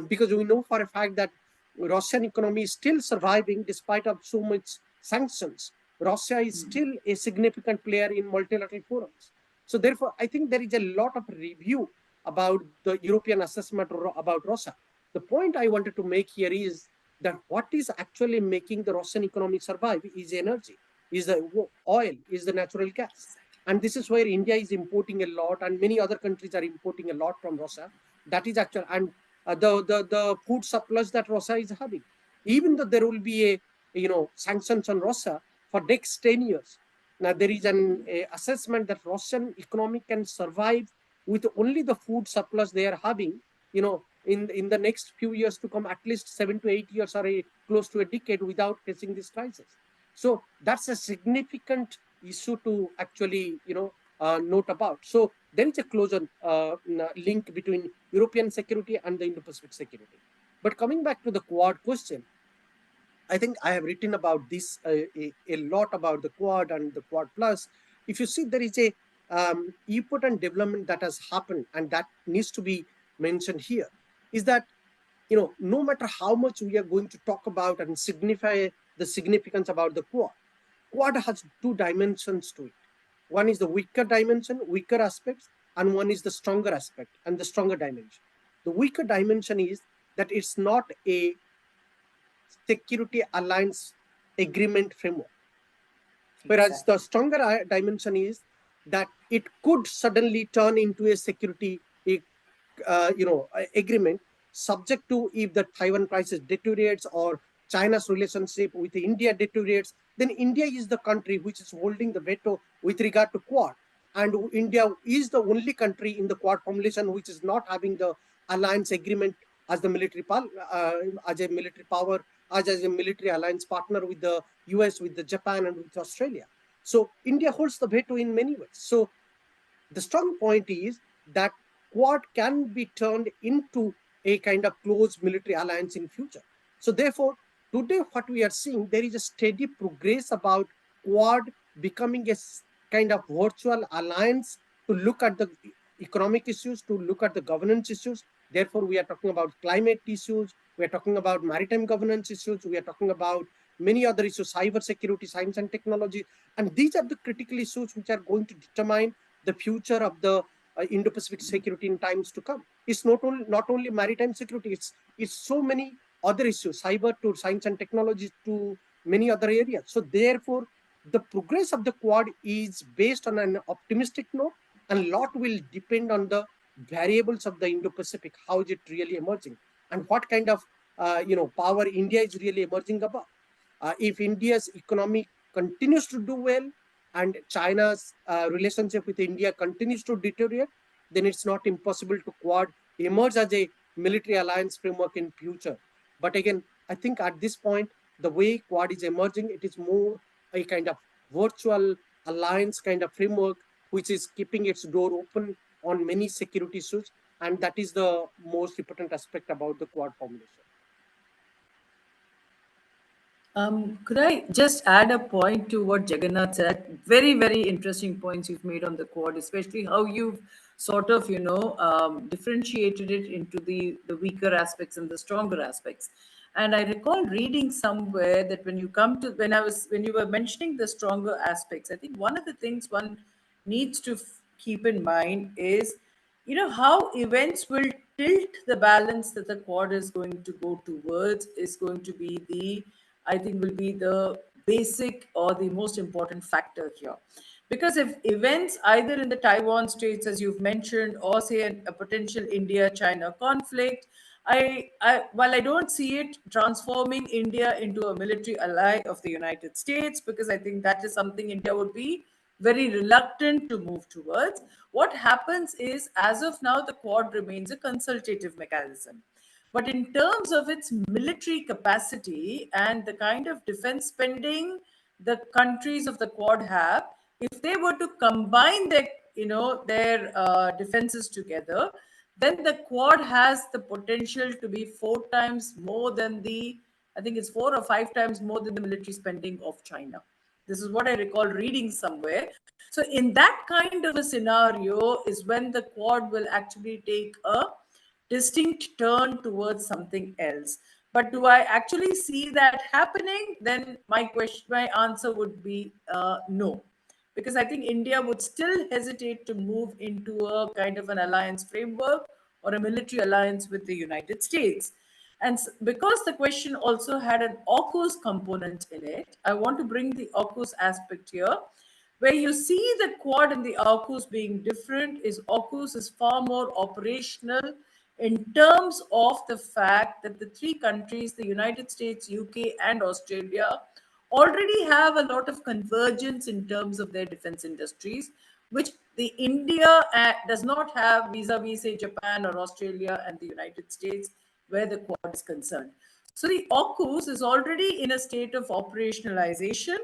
S2: Because we know for a fact that Russian economy is still surviving despite of so much sanctions. Russia is still a significant player in multilateral forums. So therefore, I think there is a lot of review about the European assessment about Russia. The point I wanted to make here is that what is actually making the Russian economy survive is energy, is the oil, is the natural gas. And this is where India is importing a lot, and many other countries are importing a lot from Russia. That is actual, and the food surplus that Russia is having. Even though there will be sanctions on Russia for next 10 years. Now there is an assessment that Russian economy can survive with only the food surplus they are having, in the next few years to come, at least 7 to 8 years or close to a decade without facing this crisis. So that's a significant issue to actually, note about. So there is a closer link between European security and the Indo-Pacific security. But coming back to the Quad question, I think I have written about this a lot about the Quad and the Quad Plus. If you see, there is a important development that has happened, and that needs to be mentioned here, is that, no matter how much we are going to talk about and signify the significance about the Quad has two dimensions to it. One is the weaker dimension, weaker aspects, and one is the stronger aspect and the stronger dimension. The weaker dimension is that it's not a security alliance agreement framework. Whereas the stronger dimension is that it could suddenly turn into a security agreement, subject to if the Taiwan crisis deteriorates or China's relationship with India deteriorates. Then India is the country which is holding the veto with regard to Quad. And India is the only country in the Quad formulation which is not having the alliance agreement as the military power, as a military alliance partner with the US, with the Japan, and with Australia. So India holds the veto in many ways. So the strong point is that Quad can be turned into a kind of close military alliance in future. So therefore, today what we are seeing, there is a steady progress about Quad becoming a kind of virtual alliance to look at the economic issues, to look at the governance issues. Therefore, we are talking about climate issues, we are talking about maritime governance issues, we are talking about many other issues, cyber security, science and technology. And these are the critical issues which are going to determine the future of the Indo-Pacific security in times to come. It's not only maritime security, it's so many other issues, cyber to science and technology to many other areas. So therefore, the progress of the Quad is based on an optimistic note, and a lot will depend on the variables of the Indo-Pacific. How is it really emerging, and what kind of power India is really emerging above. If India's economy continues to do well and China's relationship with India continues to deteriorate, then it's not impossible to Quad emerge as a military alliance framework in future. But again, I think at this point, the way Quad is emerging, it is more a kind of virtual alliance kind of framework, which is keeping its door open on many security issues. And that is the most important aspect about the Quad formulation.
S3: Could I just add a point to what Jagannath said? Very, very interesting points you've made on the Quad, especially how you've sort of, differentiated it into the weaker aspects and the stronger aspects. And I recall reading somewhere that when you were mentioning the stronger aspects, I think one of the things one needs to keep in mind is, how events will tilt the balance that the Quad is going to go towards is going to be I think will be the basic or the most important factor here. Because if events either in the Taiwan Straits, as you've mentioned, or say a potential India-China conflict, while I don't see it transforming India into a military ally of the United States, because I think that is something India would be very reluctant to move towards. What happens is, as of now, the Quad remains a consultative mechanism. But in terms of its military capacity and the kind of defense spending the countries of the Quad have, if they were to combine their defenses together, then the Quad has the potential to be 4 times more than I think it's 4 or 5 times more than the military spending of China. This is what I recall reading somewhere. So in that kind of a scenario is when the Quad will actually take a distinct turn towards something else. But do I actually see that happening? Then my answer would be no, because I think India would still hesitate to move into a kind of an alliance framework or a military alliance with the United States. And because the question also had an AUKUS component in it, I want to bring the AUKUS aspect here. Where you see the Quad and the AUKUS being different is AUKUS is far more operational in terms of the fact that the three countries, the United States, UK, and Australia, already have a lot of convergence in terms of their defense industries, which the India does not have vis-a-vis, say, Japan or Australia and the United States, where the Quad is concerned. So the AUKUS is already in a state of operationalization.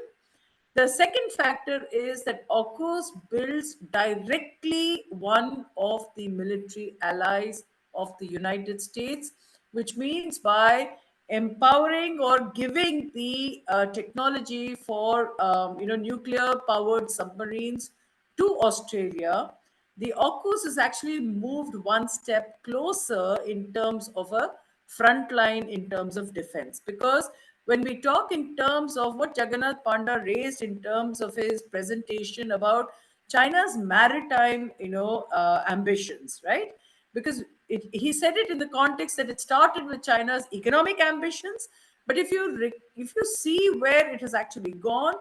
S3: The second factor is that AUKUS builds directly one of the military allies of the United States, which means by empowering or giving the technology for nuclear-powered submarines to Australia, the AUKUS is actually moved one step closer in terms of a front line in terms of defense. Because when we talk in terms of what Jagannath Panda raised in terms of his presentation about China's maritime, ambitions, right? Because he said it in the context that it started with China's economic ambitions, but if you see where it has actually gone,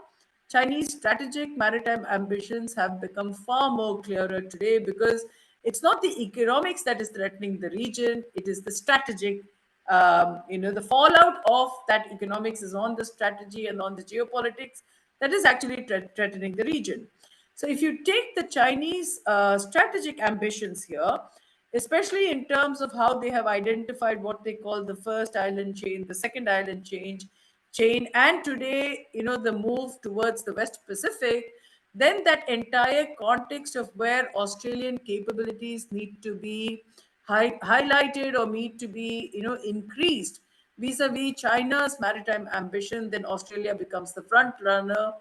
S3: Chinese strategic maritime ambitions have become far more clearer today, because it's not the economics that is threatening the region, it is the strategic. The fallout of that economics is on the strategy and on the geopolitics that is actually threatening the region. So if you take the Chinese strategic ambitions here, especially in terms of how they have identified what they call the first island chain, the second island chain, and today, the move towards the West Pacific, then that entire context of where Australian capabilities need to be highlighted or need to be, increased vis-a-vis China's maritime ambition, then Australia becomes the front runner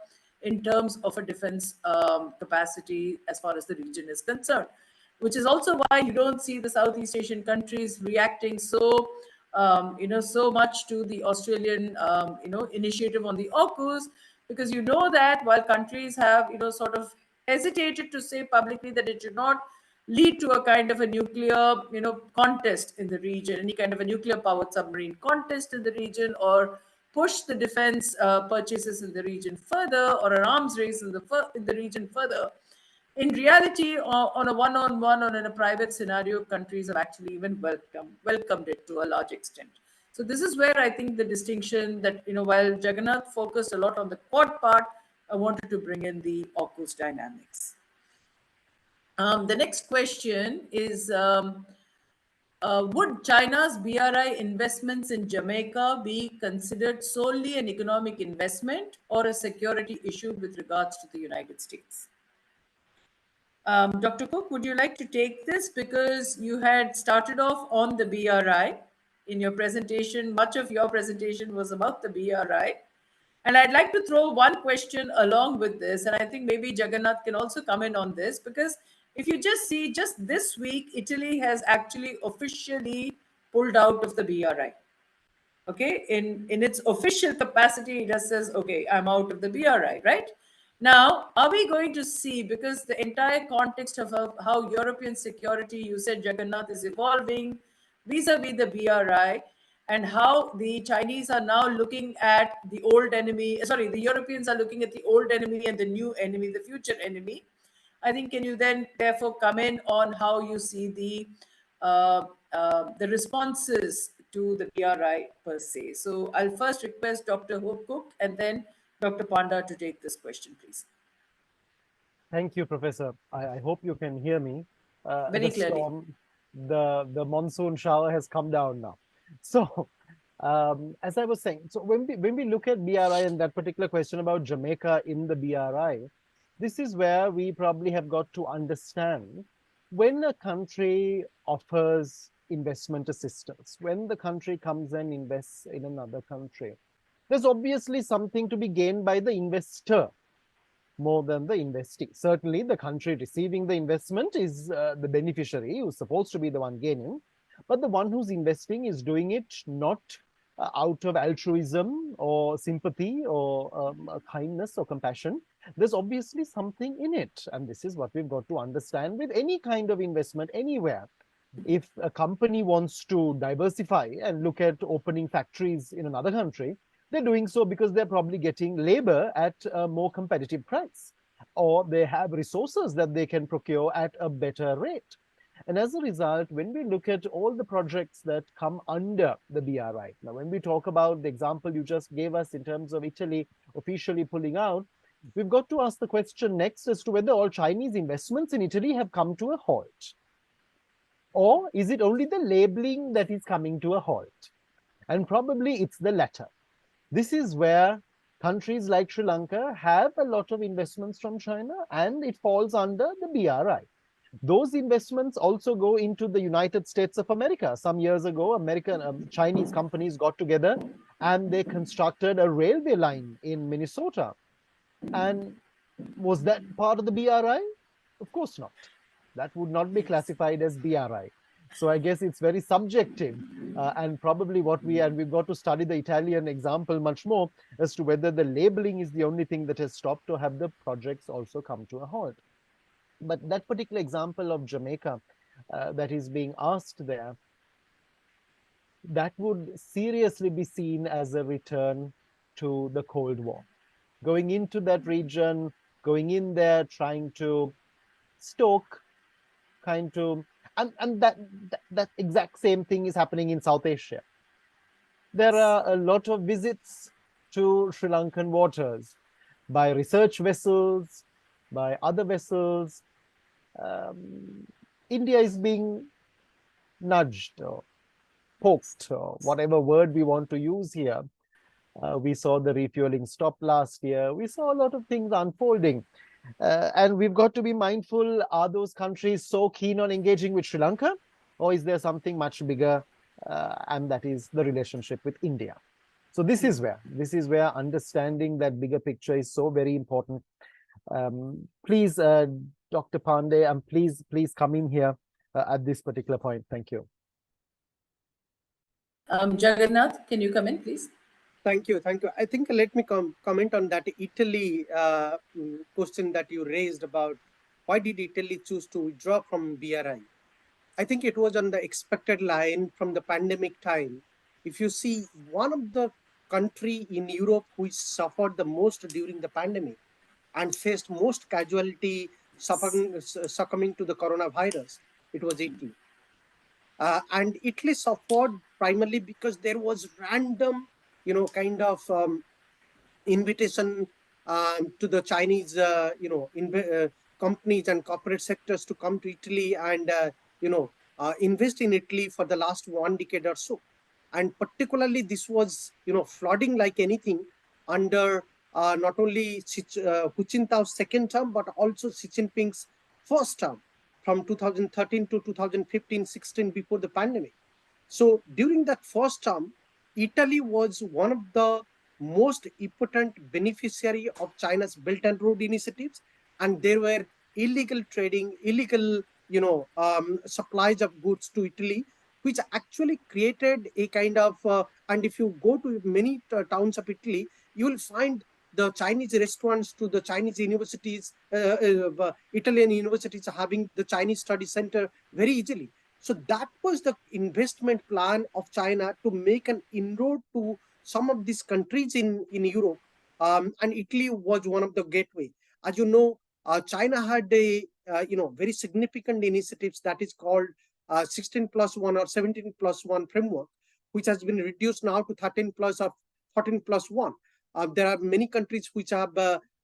S3: in terms of a defense capacity as far as the region is concerned, which is also why you don't see the Southeast Asian countries reacting so much to the Australian, initiative on the AUKUS, because that while countries have, sort of hesitated to say publicly that it should not lead to a kind of a nuclear, contest in the region, any kind of a nuclear-powered submarine contest in the region, or push the defense purchases in the region further, or an arms race in the region further. In reality, on a one-on-one or in a private scenario, countries have actually even welcomed it to a large extent. So this is where I think the distinction that, while Jagannath focused a lot on the Quad part, I wanted to bring in the AUKUS dynamics. The next question is, would China's BRI investments in Jamaica be considered solely an economic investment or a security issue with regards to the United States? Dr. Cooke, would you like to take this? Because you had started off on the BRI in your presentation. Much of your presentation was about the BRI. And I'd like to throw one question along with this, and I think maybe Jagannath can also come in on this, because if you just see, just this week, Italy has actually officially pulled out of the BRI. Okay, in its official capacity, it just says, okay, I'm out of the BRI, right? Now, are we going to see, because the entire context of how European security, you said, Jagannath, is evolving vis-a-vis the BRI, and how the Chinese are now looking at the old enemy, sorry, the Europeans are looking at the old enemy and the new enemy, the future enemy. I think, can you then therefore come in on how you see the responses to the BRI per se? So I'll first request Dr. Cooke and then Dr. Panda to take this question, please.
S5: Thank you, Professor. I hope you can hear me.
S3: Very
S5: The
S3: clearly.
S5: storm, the monsoon shower has come down now. So, as I was saying, so when we look at BRI and that particular question about Jamaica in the BRI, this is where we probably have got to understand when a country offers investment assistance, when the country comes and invests in another country, there's obviously something to be gained by the investor more than the investee. Certainly, the country receiving the investment is the beneficiary who's supposed to be the one gaining, but the one who's investing is doing it not out of altruism or sympathy or kindness or compassion. There's obviously something in it, and this is what we've got to understand with any kind of investment anywhere. If a company wants to diversify and look at opening factories in another country, they're doing so because they're probably getting labor at a more competitive price, or they have resources that they can procure at a better rate. And as a result, when we look at all the projects that come under the BRI, now when we talk about the example you just gave us in terms of Italy officially pulling out, we've got to ask the question next as to whether all Chinese investments in Italy have come to a halt. Or is it only the labeling that is coming to a halt? And probably it's the latter. This is where countries like Sri Lanka have a lot of investments from China, and it falls under the BRI. Those investments also go into the United States of America. Some years ago, Chinese companies got together and they constructed a railway line in Minnesota. And was that part of the BRI? Of course not. That would not be classified as BRI. So I guess it's very subjective, and probably we've got to study the Italian example much more as to whether the labeling is the only thing that has stopped, or have the projects also come to a halt. But that particular example of Jamaica that is being asked there, that would seriously be seen as a return to the Cold War. Going into that region, going in there, trying to stoke, and that exact same thing is happening in South Asia. There are a lot of visits to Sri Lankan waters by research vessels, by other vessels. India is being nudged or poked, or whatever word we want to use here. We saw the refueling stop last year. We saw a lot of things unfolding. And we've got to be mindful, are those countries so keen on engaging with Sri Lanka? Or is there something much bigger, and that is the relationship with India? So this is where understanding that bigger picture is so very important. Please, Dr. Pandey, and please come in here at this particular point. Thank you.
S3: Jagannath, can you come in, please?
S2: Thank you. I think let me comment on that Italy question that you raised about why did Italy choose to withdraw from BRI. I think it was on the expected line from the pandemic time. If you see, one of the country in Europe which suffered the most during the pandemic and faced most casualty succumbing to the coronavirus, it was Italy. And Italy suffered primarily because there was random, kind of invitation to the Chinese, companies and corporate sectors to come to Italy and, invest in Italy for the last 1 decade or so. And particularly this was, flooding like anything under not only Hu Jintao's second term, but also Xi Jinping's first term from 2013 to 2015-16 before the pandemic. So during that first term, Italy was one of the most important beneficiary of China's Belt and Road initiatives, and there were illegal trading, illegal supplies of goods to Italy, which actually created a kind of, and if you go to many towns of Italy, you will find the Chinese restaurants to the Chinese universities, Italian universities having the Chinese study center very easily. So that was the investment plan of China to make an inroad to some of these countries in Europe. And Italy was one of the gateway. As you know, China had a very significant initiatives that is called 16+1 or 17+1 framework, which has been reduced now to 13 plus or 14+1. There are many countries which have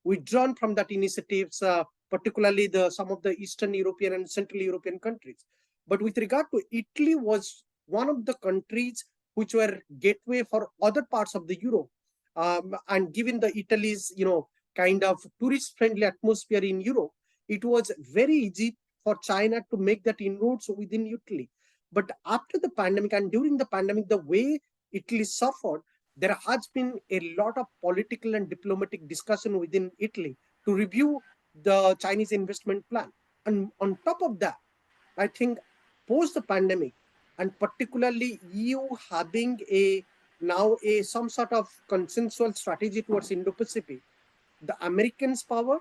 S2: withdrawn from that initiatives, particularly some of the Eastern European and Central European countries. But with regard to Italy, was one of the countries which were gateway for other parts of the Europe. And given the Italy's kind of tourist-friendly atmosphere in Europe, it was very easy for China to make that inroads within Italy. But after the pandemic and during the pandemic, the way Italy suffered, there has been a lot of political and diplomatic discussion within Italy to review the Chinese investment plan. And on top of that, I think post the pandemic, and particularly EU having some sort of consensual strategy towards Indo-Pacific, the Americans' power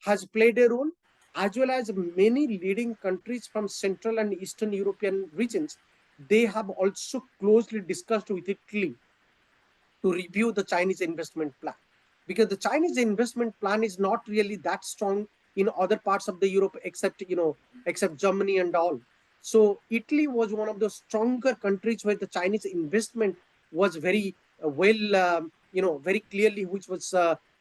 S2: has played a role, as well as many leading countries from Central and Eastern European regions. They have also closely discussed with Italy to review the Chinese investment plan, because the Chinese investment plan is not really that strong in other parts of the Europe, except Germany and all. So Italy was one of the stronger countries where the Chinese investment was very very clearly, which was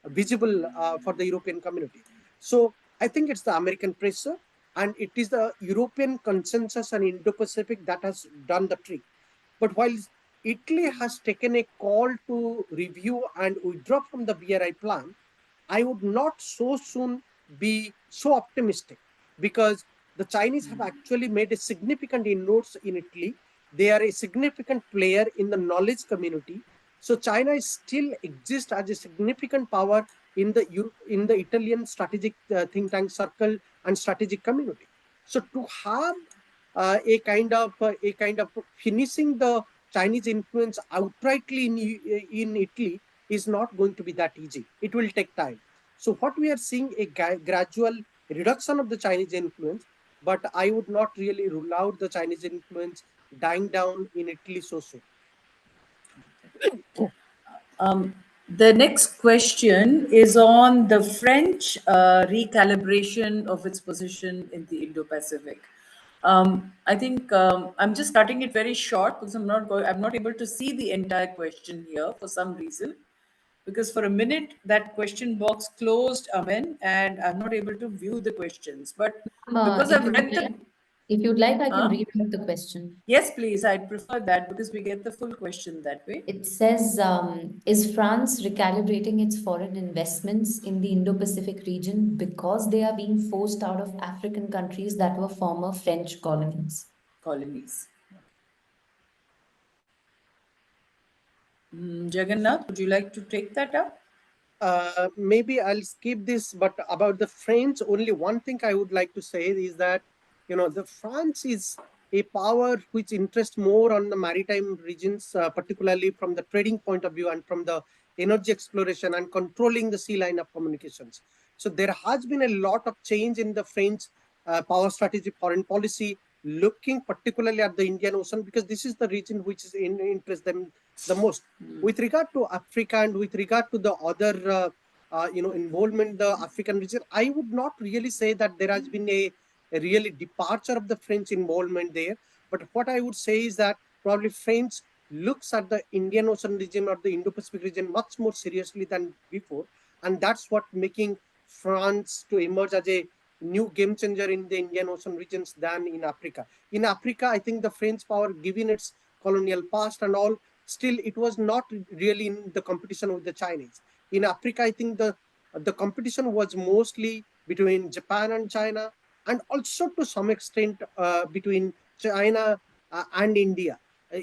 S2: visible for the European community. So I think it's the American pressure, and it is the European consensus and Indo-Pacific that has done the trick. But while Italy has taken a call to review and withdraw from the BRI plan, I would not so soon be so optimistic, because the Chinese have actually made a significant inroads in Italy. They are a significant player in the knowledge community. So China still exists as a significant power in the Italian strategic think tank circle and strategic community. So to have a kind of finishing the Chinese influence outrightly in Italy is not going to be that easy. It will take time. So what we are seeing a gradual reduction of the Chinese influence, but I would not really rule out the Chinese influence dying down in Italy so soon.
S3: The next question is on the French recalibration of its position in the Indo-Pacific. I think I'm just cutting it very short because I'm not able to see the entire question here for some reason. Because for a minute that question box closed, Amen, and I'm not able to view the questions. But because I've read the
S1: if you'd like, I can read out the question.
S3: Yes, please. I'd prefer that because we get the full question that way.
S1: It says, is France recalibrating its foreign investments in the Indo-Pacific region because they are being forced out of African countries that were former French colonies?
S3: Jagannath, would you like to take that up?
S2: Maybe I'll skip this, but about the French, only one thing I would like to say is that, the France is a power which interests more on the maritime regions, particularly from the trading point of view and from the energy exploration and controlling the sea line of communications. So there has been a lot of change in the French power strategy, foreign policy, looking particularly at the Indian Ocean, because this is the region which is interests them the most. With regard to Africa and with regard to the other involvement in the African region, I would not really say that there has been a really departure of the French involvement there. But what I would say is that probably French looks at the Indian Ocean region or the Indo-Pacific region much more seriously than before, and that's what making France to emerge as a new game changer in the Indian Ocean regions than in Africa. In Africa, I think the French power, given its colonial past and all, still it was not really in the competition with the Chinese. In Africa, I think the competition was mostly between Japan and China, and also to some extent between China and India.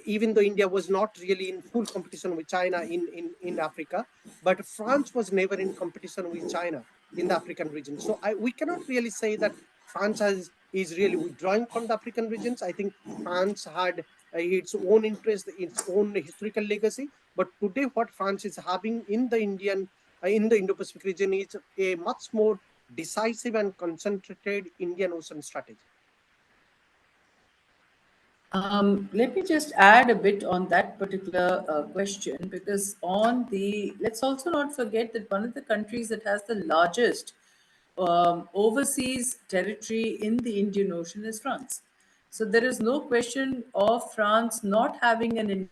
S2: Even though India was not really in full competition with China in Africa, but France was never in competition with China in the African region. So we cannot really say that France has is really withdrawing from the African regions. I think France had its own interest, its own historical legacy. But today, what France is having in the Indo-Pacific region is a much more decisive and concentrated Indian Ocean strategy.
S3: Let me just add a bit on that particular question, because let's also not forget that one of the countries that has the largest overseas territory in the Indian Ocean is France. So there is no question of France not having an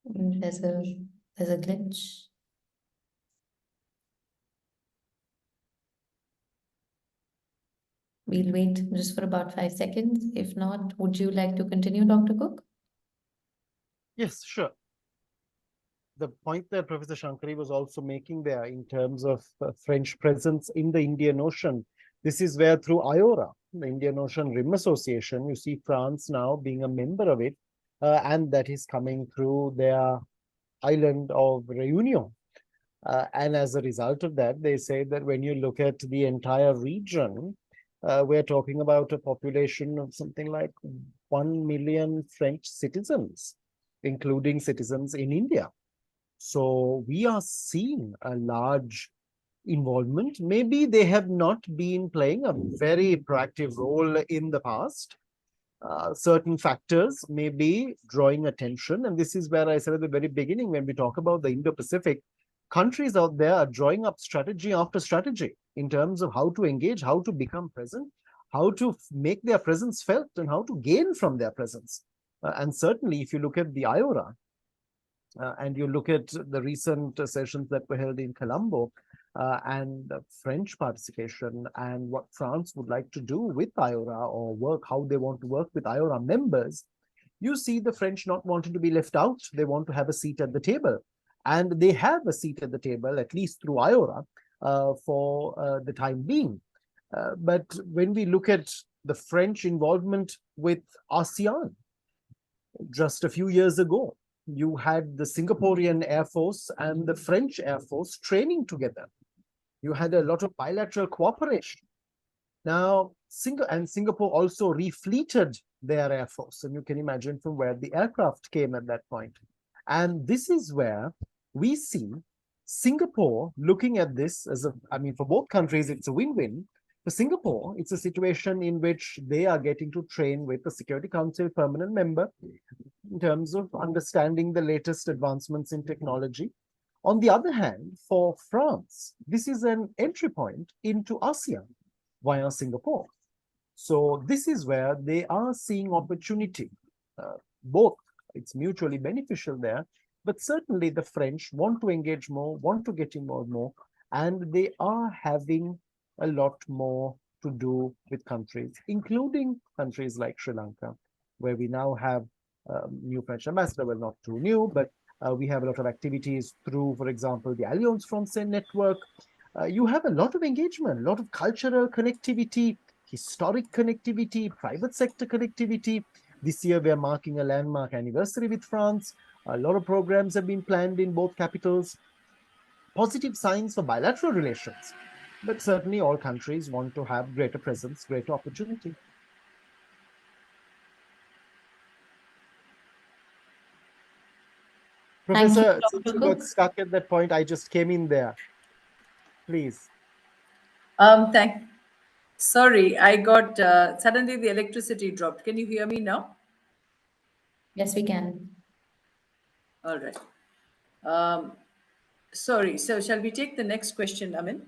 S1: There's a glitch. We'll wait just for about 5 seconds. If not, would you like to continue, Dr. Cooke?
S5: Yes, sure. The point that Professor Shankari was also making there in terms of French presence in the Indian Ocean, this is where through IORA, the Indian Ocean Rim Association, you see France now being a member of it, and that is coming through their island of Réunion. And as a result of that, they say that when you look at the entire region, we're talking about a population of something like 1 million French citizens, including citizens in India. So we are seeing a large involvement. Maybe they have not been playing a very proactive role in the past. Certain factors may be drawing attention. And this is where I said at the very beginning, when we talk about the Indo-Pacific, countries out there are drawing up strategy after strategy in terms of how to engage, how to become present, how to make their presence felt, and how to gain from their presence. And certainly, if you look at the IORA, and you look at the recent sessions that were held in Colombo, and French participation and what France would like to do with IORA, or how they want to work with IORA members, you see the French not wanting to be left out. They want to have a seat at the table. And they have a seat at the table, at least through IORA, for the time being. But when we look at the French involvement with ASEAN, just a few years ago, you had the Singaporean Air Force and the French Air Force training together. You had a lot of bilateral cooperation. Now, Singapore also refleeted their Air Force, and you can imagine from where the aircraft came at that point. And this is where we see Singapore looking at this as for both countries, it's a win-win. For Singapore, it's a situation in which they are getting to train with the Security Council permanent member in terms of understanding the latest advancements in technology. On the other hand, for France, this is an entry point into ASEAN via Singapore. So this is where they are seeing opportunity. Both, it's mutually beneficial there, but certainly the French want to engage more, want to get involved more, and they are having a lot more to do with countries, including countries like Sri Lanka, where we now have new French ambassador. Well, not too new, but we have a lot of activities through, for example, the Alliance Française network. You have a lot of engagement, a lot of cultural connectivity, historic connectivity, private sector connectivity. This year, we are marking a landmark anniversary with France. A lot of programs have been planned in both capitals. Positive signs for bilateral relations. But certainly all countries want to have greater presence, greater opportunity. Professor, since you got stuck at that point, I just came in there. Please.
S3: Sorry, I got suddenly the electricity dropped. Can you hear me now?
S1: Yes, we can.
S3: All right. Sorry. So shall we take the next question, Amin?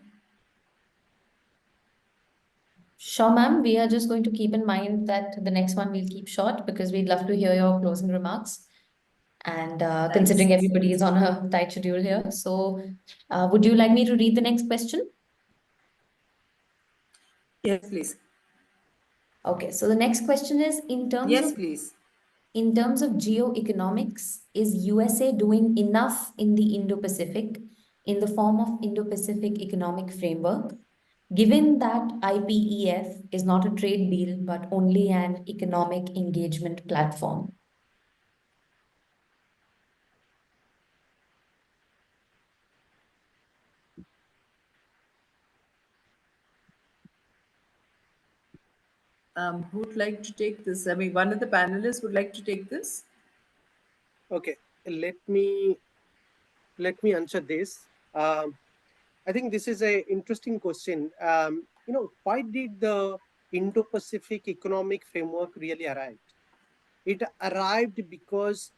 S1: Sure, ma'am. We are just going to keep in mind that the next one we'll keep short because we'd love to hear your closing remarks. And considering everybody is on a tight schedule here, so would you like me to read the next question?
S3: Yes, please.
S1: Okay, so the next question is in terms
S3: Yes,
S1: of
S3: please.
S1: in terms of geoeconomics, is USA doing enough in the Indo-Pacific in the form of Indo-Pacific Economic Framework, given that IPEF is not a trade deal but only an economic engagement platform?
S3: Who would like to take this? I mean, one of the panelists would like to take this.
S2: Okay, let me answer this. I think this is a interesting question. Why did the Indo-Pacific economic framework really arrive? It arrived because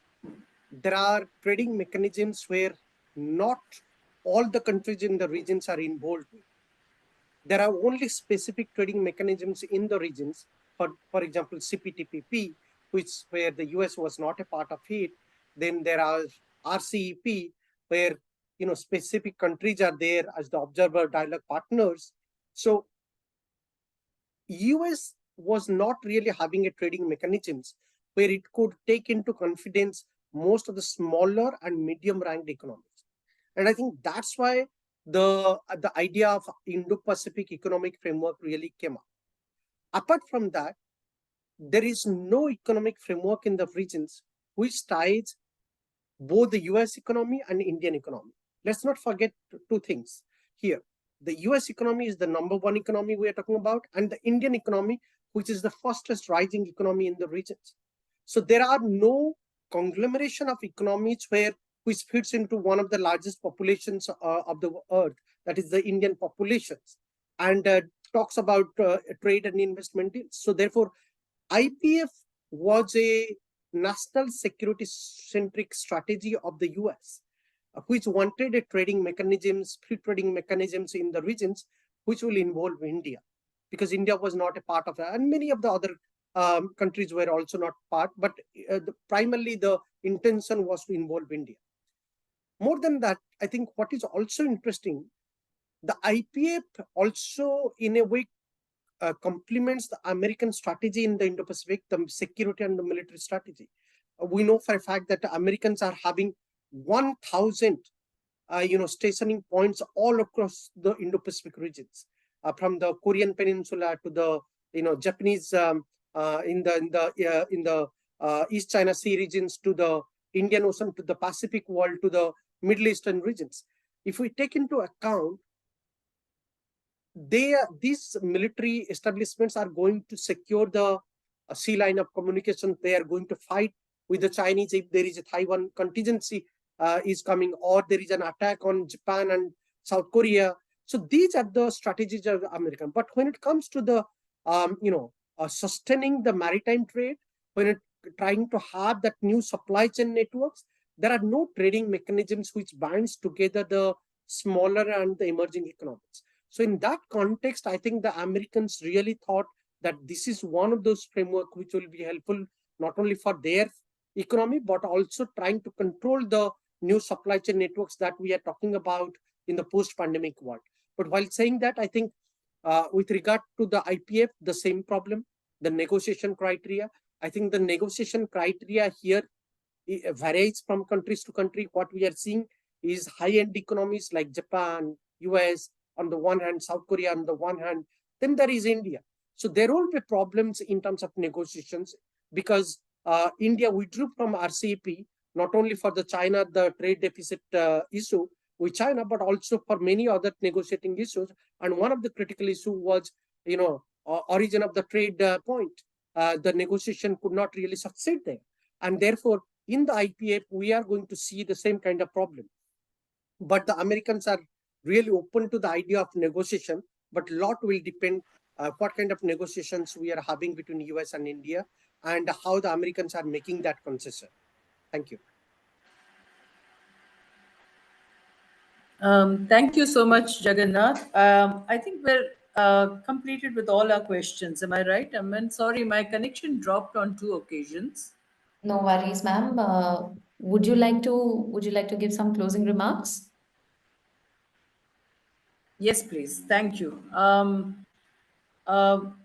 S2: there are trading mechanisms where not all the countries in the regions are involved with. There are only specific trading mechanisms in the regions. For example, CPTPP, which where the US was not a part of it. Then there are RCEP, where specific countries are there as the observer dialogue partners. So US was not really having a trading mechanisms where it could take into confidence most of the smaller and medium ranked economies. And I think that's why the idea of Indo-Pacific economic framework really came up. Apart from that, there is no economic framework in the regions which ties both the US economy and Indian economy. Let's not forget two things here. The US economy is the number one economy we are talking about, and the Indian economy, which is the fastest rising economy in the regions. So there are no conglomeration of economies which fits into one of the largest populations of the earth, that is the Indian populations, and talks about trade and investment deals. So therefore, IPF was a national security centric strategy of the US, which wanted a trading mechanisms, free trading mechanisms in the regions, which will involve India, because India was not a part of that, and many of the other countries were also not part, but primarily the intention was to involve India. More than that, I think what is also interesting, the IPF also in a way complements the American strategy in the Indo-Pacific, the security and the military strategy. We know for a fact that the Americans are having 1,000 stationing points all across the Indo-Pacific regions, from the Korean Peninsula to the Japanese in the East China Sea regions, to the Indian Ocean, to the Pacific world, to the Middle Eastern regions. If we take into account, these military establishments are going to secure the sea line of communication. They are going to fight with the Chinese if there is a Taiwan contingency is coming, or there is an attack on Japan and South Korea. So these are the strategies of the American. But when it comes to the sustaining the maritime trade, when it trying to have that new supply chain networks, there are no trading mechanisms which binds together the smaller and the emerging economies. So in that context, I think the Americans really thought that this is one of those framework which will be helpful not only for their economy, but also trying to control the new supply chain networks that we are talking about in the post-pandemic world. But while saying that, I think with regard to the IPF, the same problem, the negotiation criteria. I think the negotiation criteria here varies from countries to country. What we are seeing is high-end economies like Japan, US, on the one hand, South Korea on the one hand, then there is India. So there will be problems in terms of negotiations, because India withdrew from RCEP, not only for the China, the trade deficit issue with China, but also for many other negotiating issues. And one of the critical issues was, origin of the trade point. The negotiation could not really succeed there. And therefore, in the IPF, we are going to see the same kind of problem. But the Americans are really open to the idea of negotiation, but a lot will depend what kind of negotiations we are having between US and India, and how the Americans are making that concession. Thank you.
S3: Thank you so much, Jagannath. I think we're completed with all our questions. Am I right? I mean, sorry, my connection dropped on 2 occasions.
S1: No worries, ma'am. Would you like to give some closing remarks?
S3: Yes, please. Thank you.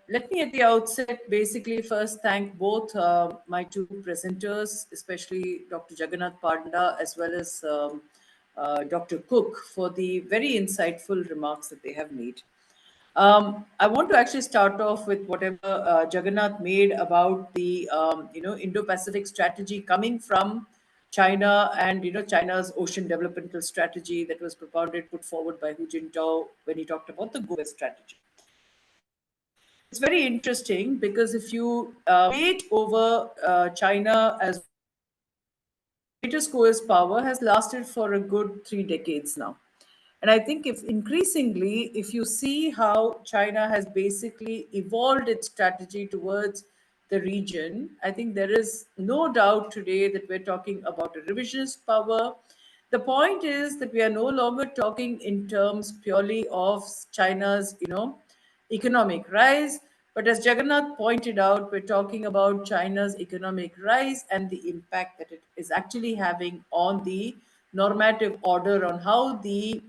S3: Let me at the outset basically first thank both my two presenters, especially Dr. Jagannath Panda as well as Dr. Cooke, for the very insightful remarks that they have made. I want to actually start off with whatever Jagannath made about the Indo-Pacific strategy coming from China, and China's ocean developmental strategy that was put forward by Hu Jintao when he talked about the Go West strategy. it's very interesting because if you wait over China as status quo as power has lasted for a good 3 decades now. And I think if increasingly, if you see how China has basically evolved its strategy towards the region, I think there is no doubt today that we're talking about a revisionist power. The point is that we are no longer talking in terms purely of China's, economic rise. But as Jagannath pointed out, we're talking about China's economic rise and the impact that it is actually having on the normative order, on how the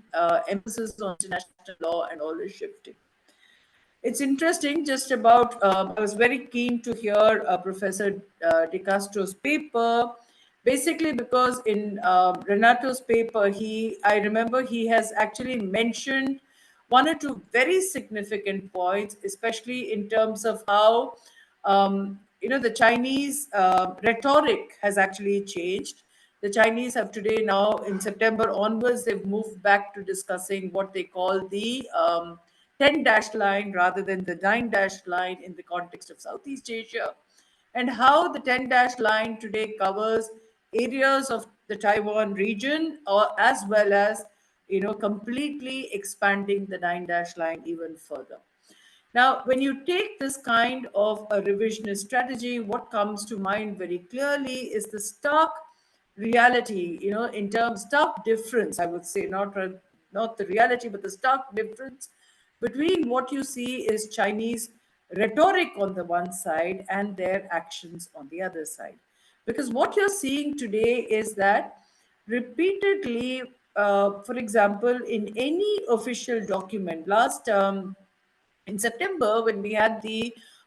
S3: emphasis on international law and all is shifting. It's interesting just about, I was very keen to hear Professor DeCastro's paper, basically because in Renato's paper, I remember he has actually mentioned one or two very significant points, especially in terms of how, the Chinese rhetoric has actually changed. The Chinese have today now, in September onwards, they've moved back to discussing what they call the 10 dash line rather than the 9 dash line in the context of Southeast Asia, and how the 10 dash line today covers areas of the Taiwan region, or as well as completely expanding the 9 dash line even further. Now, when you take this kind of a revisionist strategy, what comes to mind very clearly is the stark reality, in terms, stark difference, I would say, not the reality, but the stark difference between what you see is Chinese rhetoric on the one side and their actions on the other side. Because what you're seeing today is that repeatedly, for example, in any official document, last in September, when we had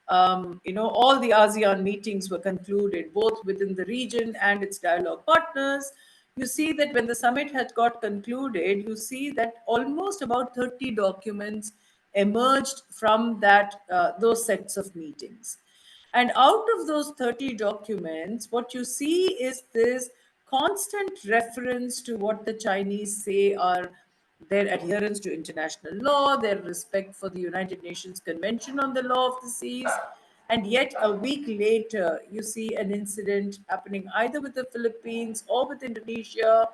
S3: all the ASEAN meetings were concluded, both within the region and its dialogue partners, you see that when the summit had got concluded, you see that almost about 30 documents emerged from those sets of meetings. And out of those 30 documents, what you see is this constant reference to what the Chinese say are their adherence to international law, their respect for the United Nations Convention on the Law of the Seas. And yet, a week later, you see an incident happening either with the Philippines or with Indonesia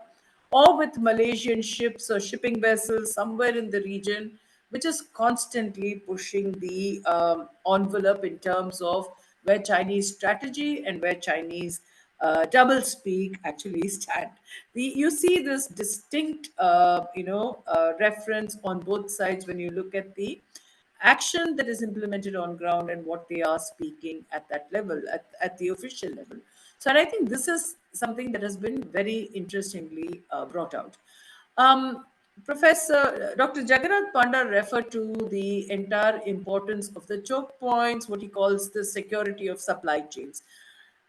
S3: or with Malaysian ships or shipping vessels somewhere in the region, which is constantly pushing the envelope in terms of where Chinese strategy and where Chinese double speak actually stand. You see this distinct, reference on both sides when you look at the action that is implemented on ground and what they are speaking at that level, at the official level. So and I think this is something that has been very interestingly brought out. Professor Dr. Jagannath Panda referred to the entire importance of the choke points, what he calls the security of supply chains.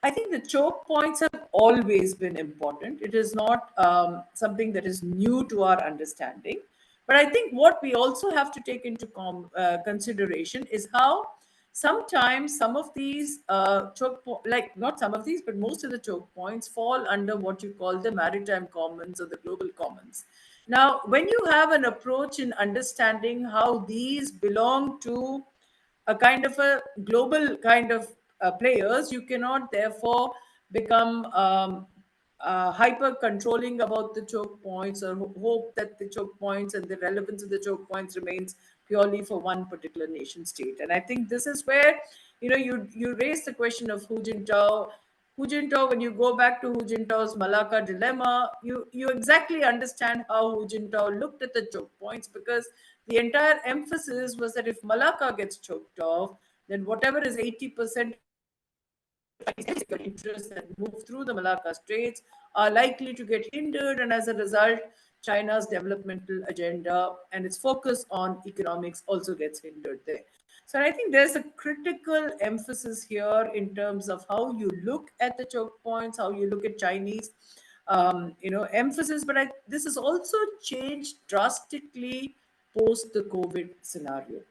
S3: I think the choke points have always been important. It is not something that is new to our understanding. But I think what we also have to take into consideration is how sometimes some of these like not some of these, but most of the choke points fall under what you call the maritime commons or the global commons. Now, when you have an approach in understanding how these belong to a kind of a global kind of players, you cannot therefore become hyper controlling about the choke points, or hope that the choke points and the relevance of the choke points remains purely for one particular nation state. And I think this is where you raise the question of Hu Jintao. Hu Jintao, when you go back to Hu Jintao's Malacca dilemma, you exactly understand how Hu Jintao looked at the choke points, because the entire emphasis was that if Malacca gets choked off, then whatever is 80% interests that move through the Malacca Straits are likely to get hindered, and as a result, China's developmental agenda and its focus on economics also gets hindered there. So I think there's a critical emphasis here in terms of how you look at the choke points, how you look at Chinese, emphasis. But this has also changed drastically post the COVID scenario,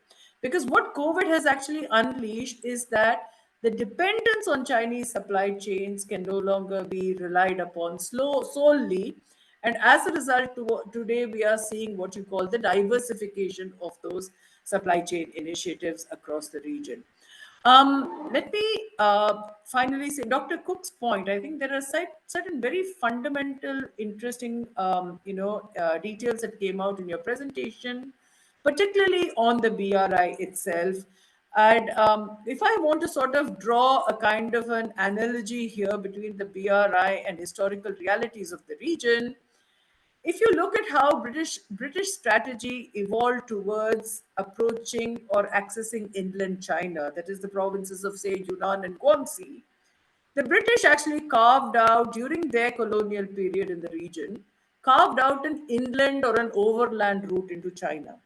S3: because what COVID has actually unleashed is that the dependence on Chinese supply chains can no longer be relied upon solely. And as a result, today we are seeing what you call the diversification of those supply chain initiatives across the region. Let me finally say, Dr. Cooke's point, I think there are certain very fundamental, interesting, details that came out in your presentation, particularly on the BRI itself. And if I want to sort of draw a kind of an analogy here between the BRI and historical realities of the region, if you look at how British strategy evolved towards approaching or accessing inland China, that is the provinces of say Yunnan and Guangxi, the British actually carved out during their colonial period in the region, carved out an inland or an overland route into China.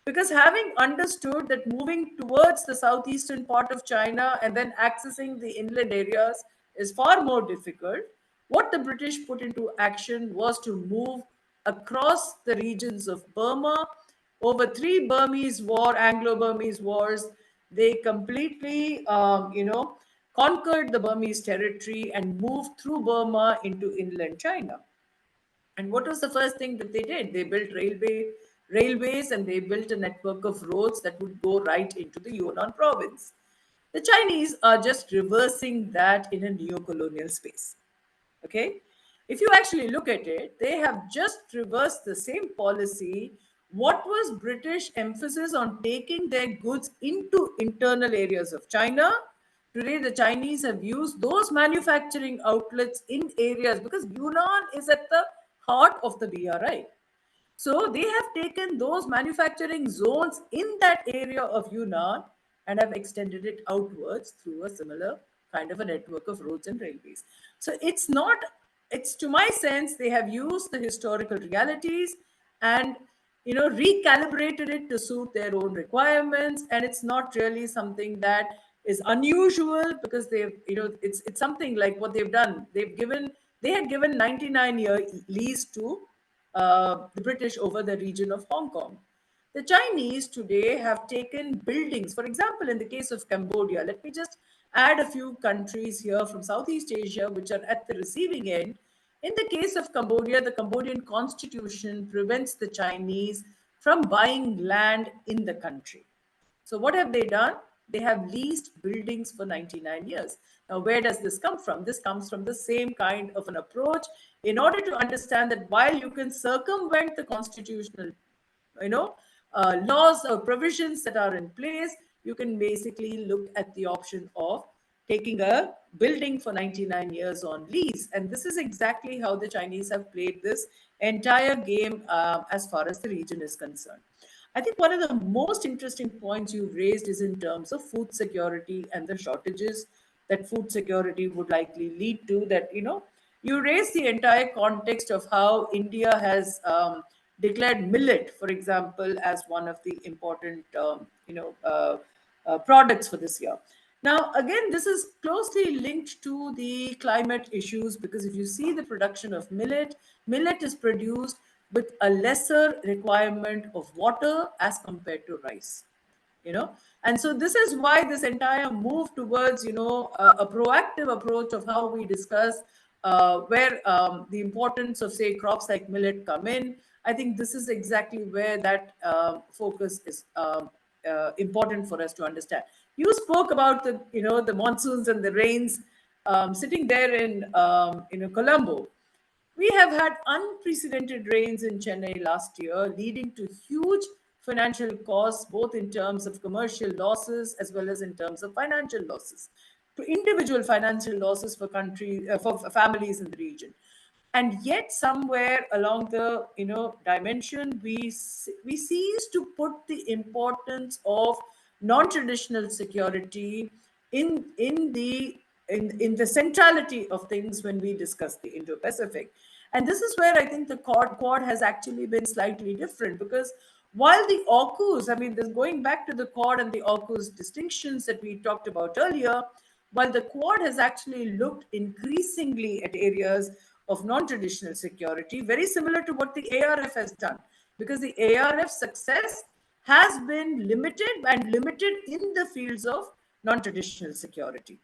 S3: Because having understood that moving towards the southeastern part of China and then accessing the inland areas is far more difficult, what the British put into action was to move across the regions of Burma. Over three Anglo-Burmese wars, they completely, conquered the Burmese territory and moved through Burma into inland China. And what was the first thing that they did? They built railways and they built a network of roads that would go right into the Yunnan province. The Chinese are just reversing that in a neo-colonial space. Okay? If you actually look at it, they have just reversed the same policy. What was British emphasis on taking their goods into internal areas of China? Today, the Chinese have used those manufacturing outlets in areas because Yunnan is at the heart of the BRI. So they have taken those manufacturing zones in that area of Yunnan and have extended it outwards through a similar kind of a network of roads and railways. So it's to my sense, they have used the historical realities and recalibrated it to suit their own requirements. And it's not really something that is unusual because it's something like what they've done. They had given 99-year lease to the British over the region of Hong Kong. The Chinese today have taken buildings. For example, in the case of Cambodia, let me just add a few countries here from Southeast Asia which are at the receiving end. In the case of Cambodia, the Cambodian constitution prevents the Chinese from buying land in the country. So what have they done? They have leased buildings for 99 years. Now, where does this come from? This comes from the same kind of an approach in order to understand that while you can circumvent the constitutional, laws or provisions that are in place, you can basically look at the option of taking a building for 99 years on lease. And this is exactly how the Chinese have played this entire game as far as the region is concerned. I think one of the most interesting points you raised is in terms of food security and the shortages that food security would likely lead to. That, you raised the entire context of how India has declared millet, for example, as one of the important, products for this year. Now, again, this is closely linked to the climate issues because if you see the production of millet is produced with a lesser requirement of water as compared to rice. And so this is why this entire move towards a proactive approach of how we discuss where the importance of say crops like millet come in. I think this is exactly where that focus is important for us to understand. You spoke about the monsoons and the rains sitting there in Colombo. We have had unprecedented rains in Chennai last year, leading to huge financial costs, both in terms of commercial losses as well as in terms of financial losses, to individual financial losses for for families in the region. And yet, somewhere along the dimension, we cease to put the importance of non-traditional security in the centrality of things when we discuss the Indo-Pacific. And this is where I think the Quad has actually been slightly different because while the AUKUS, I mean, going back to the Quad and the AUKUS distinctions that we talked about earlier, while the Quad has actually looked increasingly at areas of non-traditional security, very similar to what the ARF has done, because the ARF success has been limited in the fields of non-traditional security.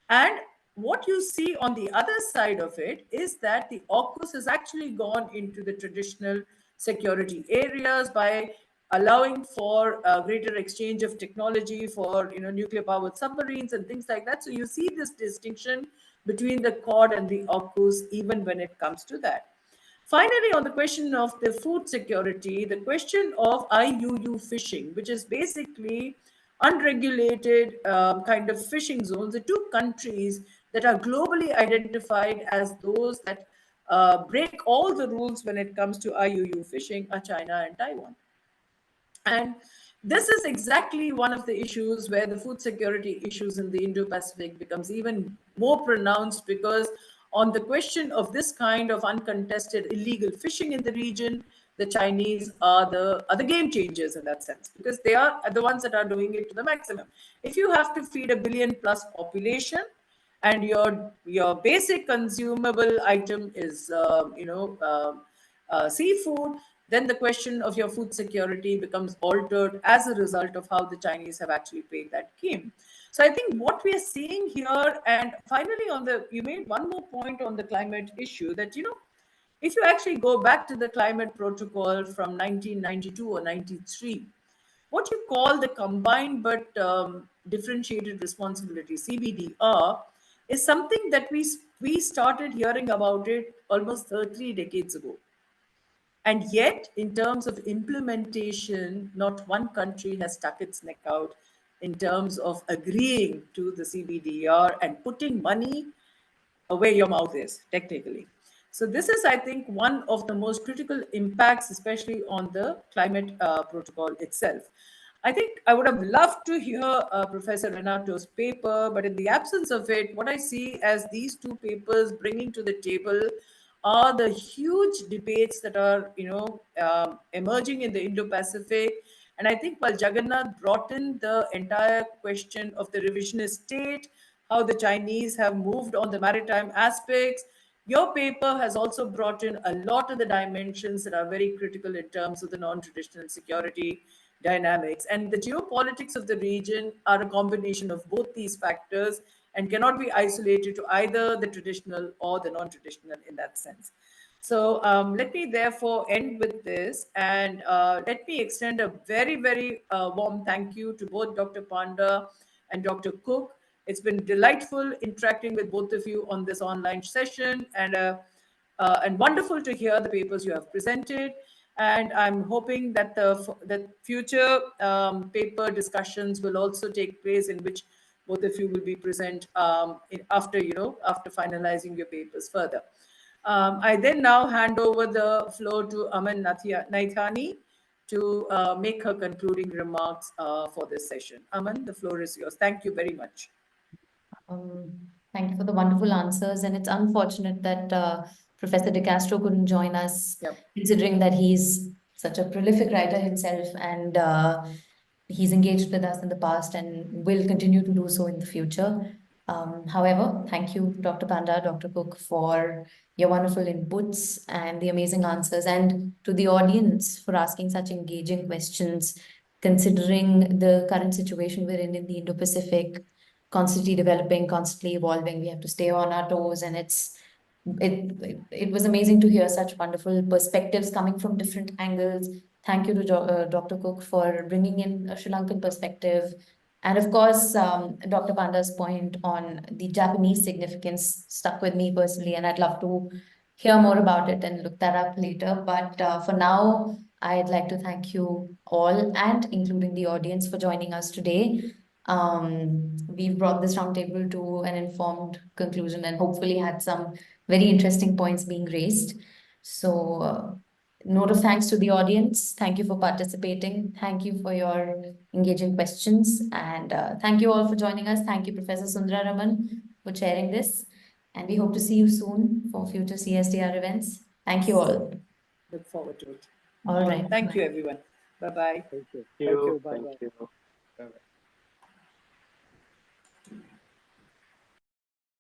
S3: And what you see on the other side of it is that the AUKUS has actually gone into the traditional security areas by allowing for greater exchange of technology for nuclear powered submarines and things like that. So you see this distinction between the Quad and the AUKUS even when it comes to that. Finally, on the question of the food security, the question of IUU fishing, which is basically unregulated kind of fishing zones, the two countries that are globally identified as those that break all the rules when it comes to IUU fishing are China and Taiwan. And this is exactly one of the issues where the food security issues in the Indo-Pacific becomes even more pronounced, because on the question of this kind of uncontested illegal fishing in the region, the Chinese are the game changers in that sense, because they are the ones that are doing it to the maximum. If you have to feed a billion plus population, and your basic consumable item is seafood, then the question of your food security becomes altered as a result of how the Chinese have actually played that game. So I think what we are seeing here, and finally you made one more point on the climate issue, that if you actually go back to the climate protocol from 1992 or 93, what you call the combined but differentiated responsibility, CBDR, is something that we started hearing about it almost 3 decades ago. And yet, in terms of implementation, not one country has stuck its neck out in terms of agreeing to the CBDR and putting money where your mouth is, technically. So this is, I think, one of the most critical impacts, especially on the climate protocol itself. I think I would have loved to hear Professor Renato's paper, but in the absence of it, what I see as these two papers bringing to the table are the huge debates that are, emerging in the Indo-Pacific. And I think while Jagannath brought in the entire question of the revisionist state, how the Chinese have moved on the maritime aspects, your paper has also brought in a lot of the dimensions that are very critical in terms of the non-traditional security dynamics. And the geopolitics of the region are a combination of both these factors and cannot be isolated to either the traditional or the non-traditional in that sense. So let me therefore end with this, and let me extend a very, very warm thank you to both Dr. Panda and Dr. Cooke. It's been delightful interacting with both of you on this online session, and wonderful to hear the papers you have presented. And I'm hoping that the future paper discussions will also take place, in which both of you will be present after finalizing your papers further. I then now hand over the floor to Aman Naithani to make her concluding remarks for this session. Aman, the floor is yours. Thank you very much.
S1: Thank you for the wonderful answers. And it's unfortunate that Professor DeCastro couldn't join us, considering that he's such a prolific writer himself, and he's engaged with us in the past and will continue to do so in the future. However, thank you, Dr. Panda, Dr. Cooke, for your wonderful inputs and the amazing answers, and to the audience for asking such engaging questions, considering the current situation we're in the Indo-Pacific, constantly developing, constantly evolving. We have to stay on our toes, and it was amazing to hear such wonderful perspectives coming from different angles. Thank you to Dr. Cooke for bringing in a Sri Lankan perspective. And of course, Dr. Panda's point on the Japanese significance stuck with me personally, and I'd love to hear more about it and look that up later. But for now, I'd like to thank you all, and including the audience, for joining us today. We've brought this roundtable to an informed conclusion and hopefully had some very interesting points being raised. So, note of thanks to the audience. Thank you for participating. Thank you for your engaging questions. And thank you all for joining us. Thank you, Professor Sundararaman, for chairing this. And we hope to see you soon for future CSDR events. Thank you all.
S3: Look forward to it.
S1: All right.
S3: Thank you, everyone. Bye-bye.
S2: Thank you.
S4: Thank you.
S2: Bye-bye.
S4: Thank you.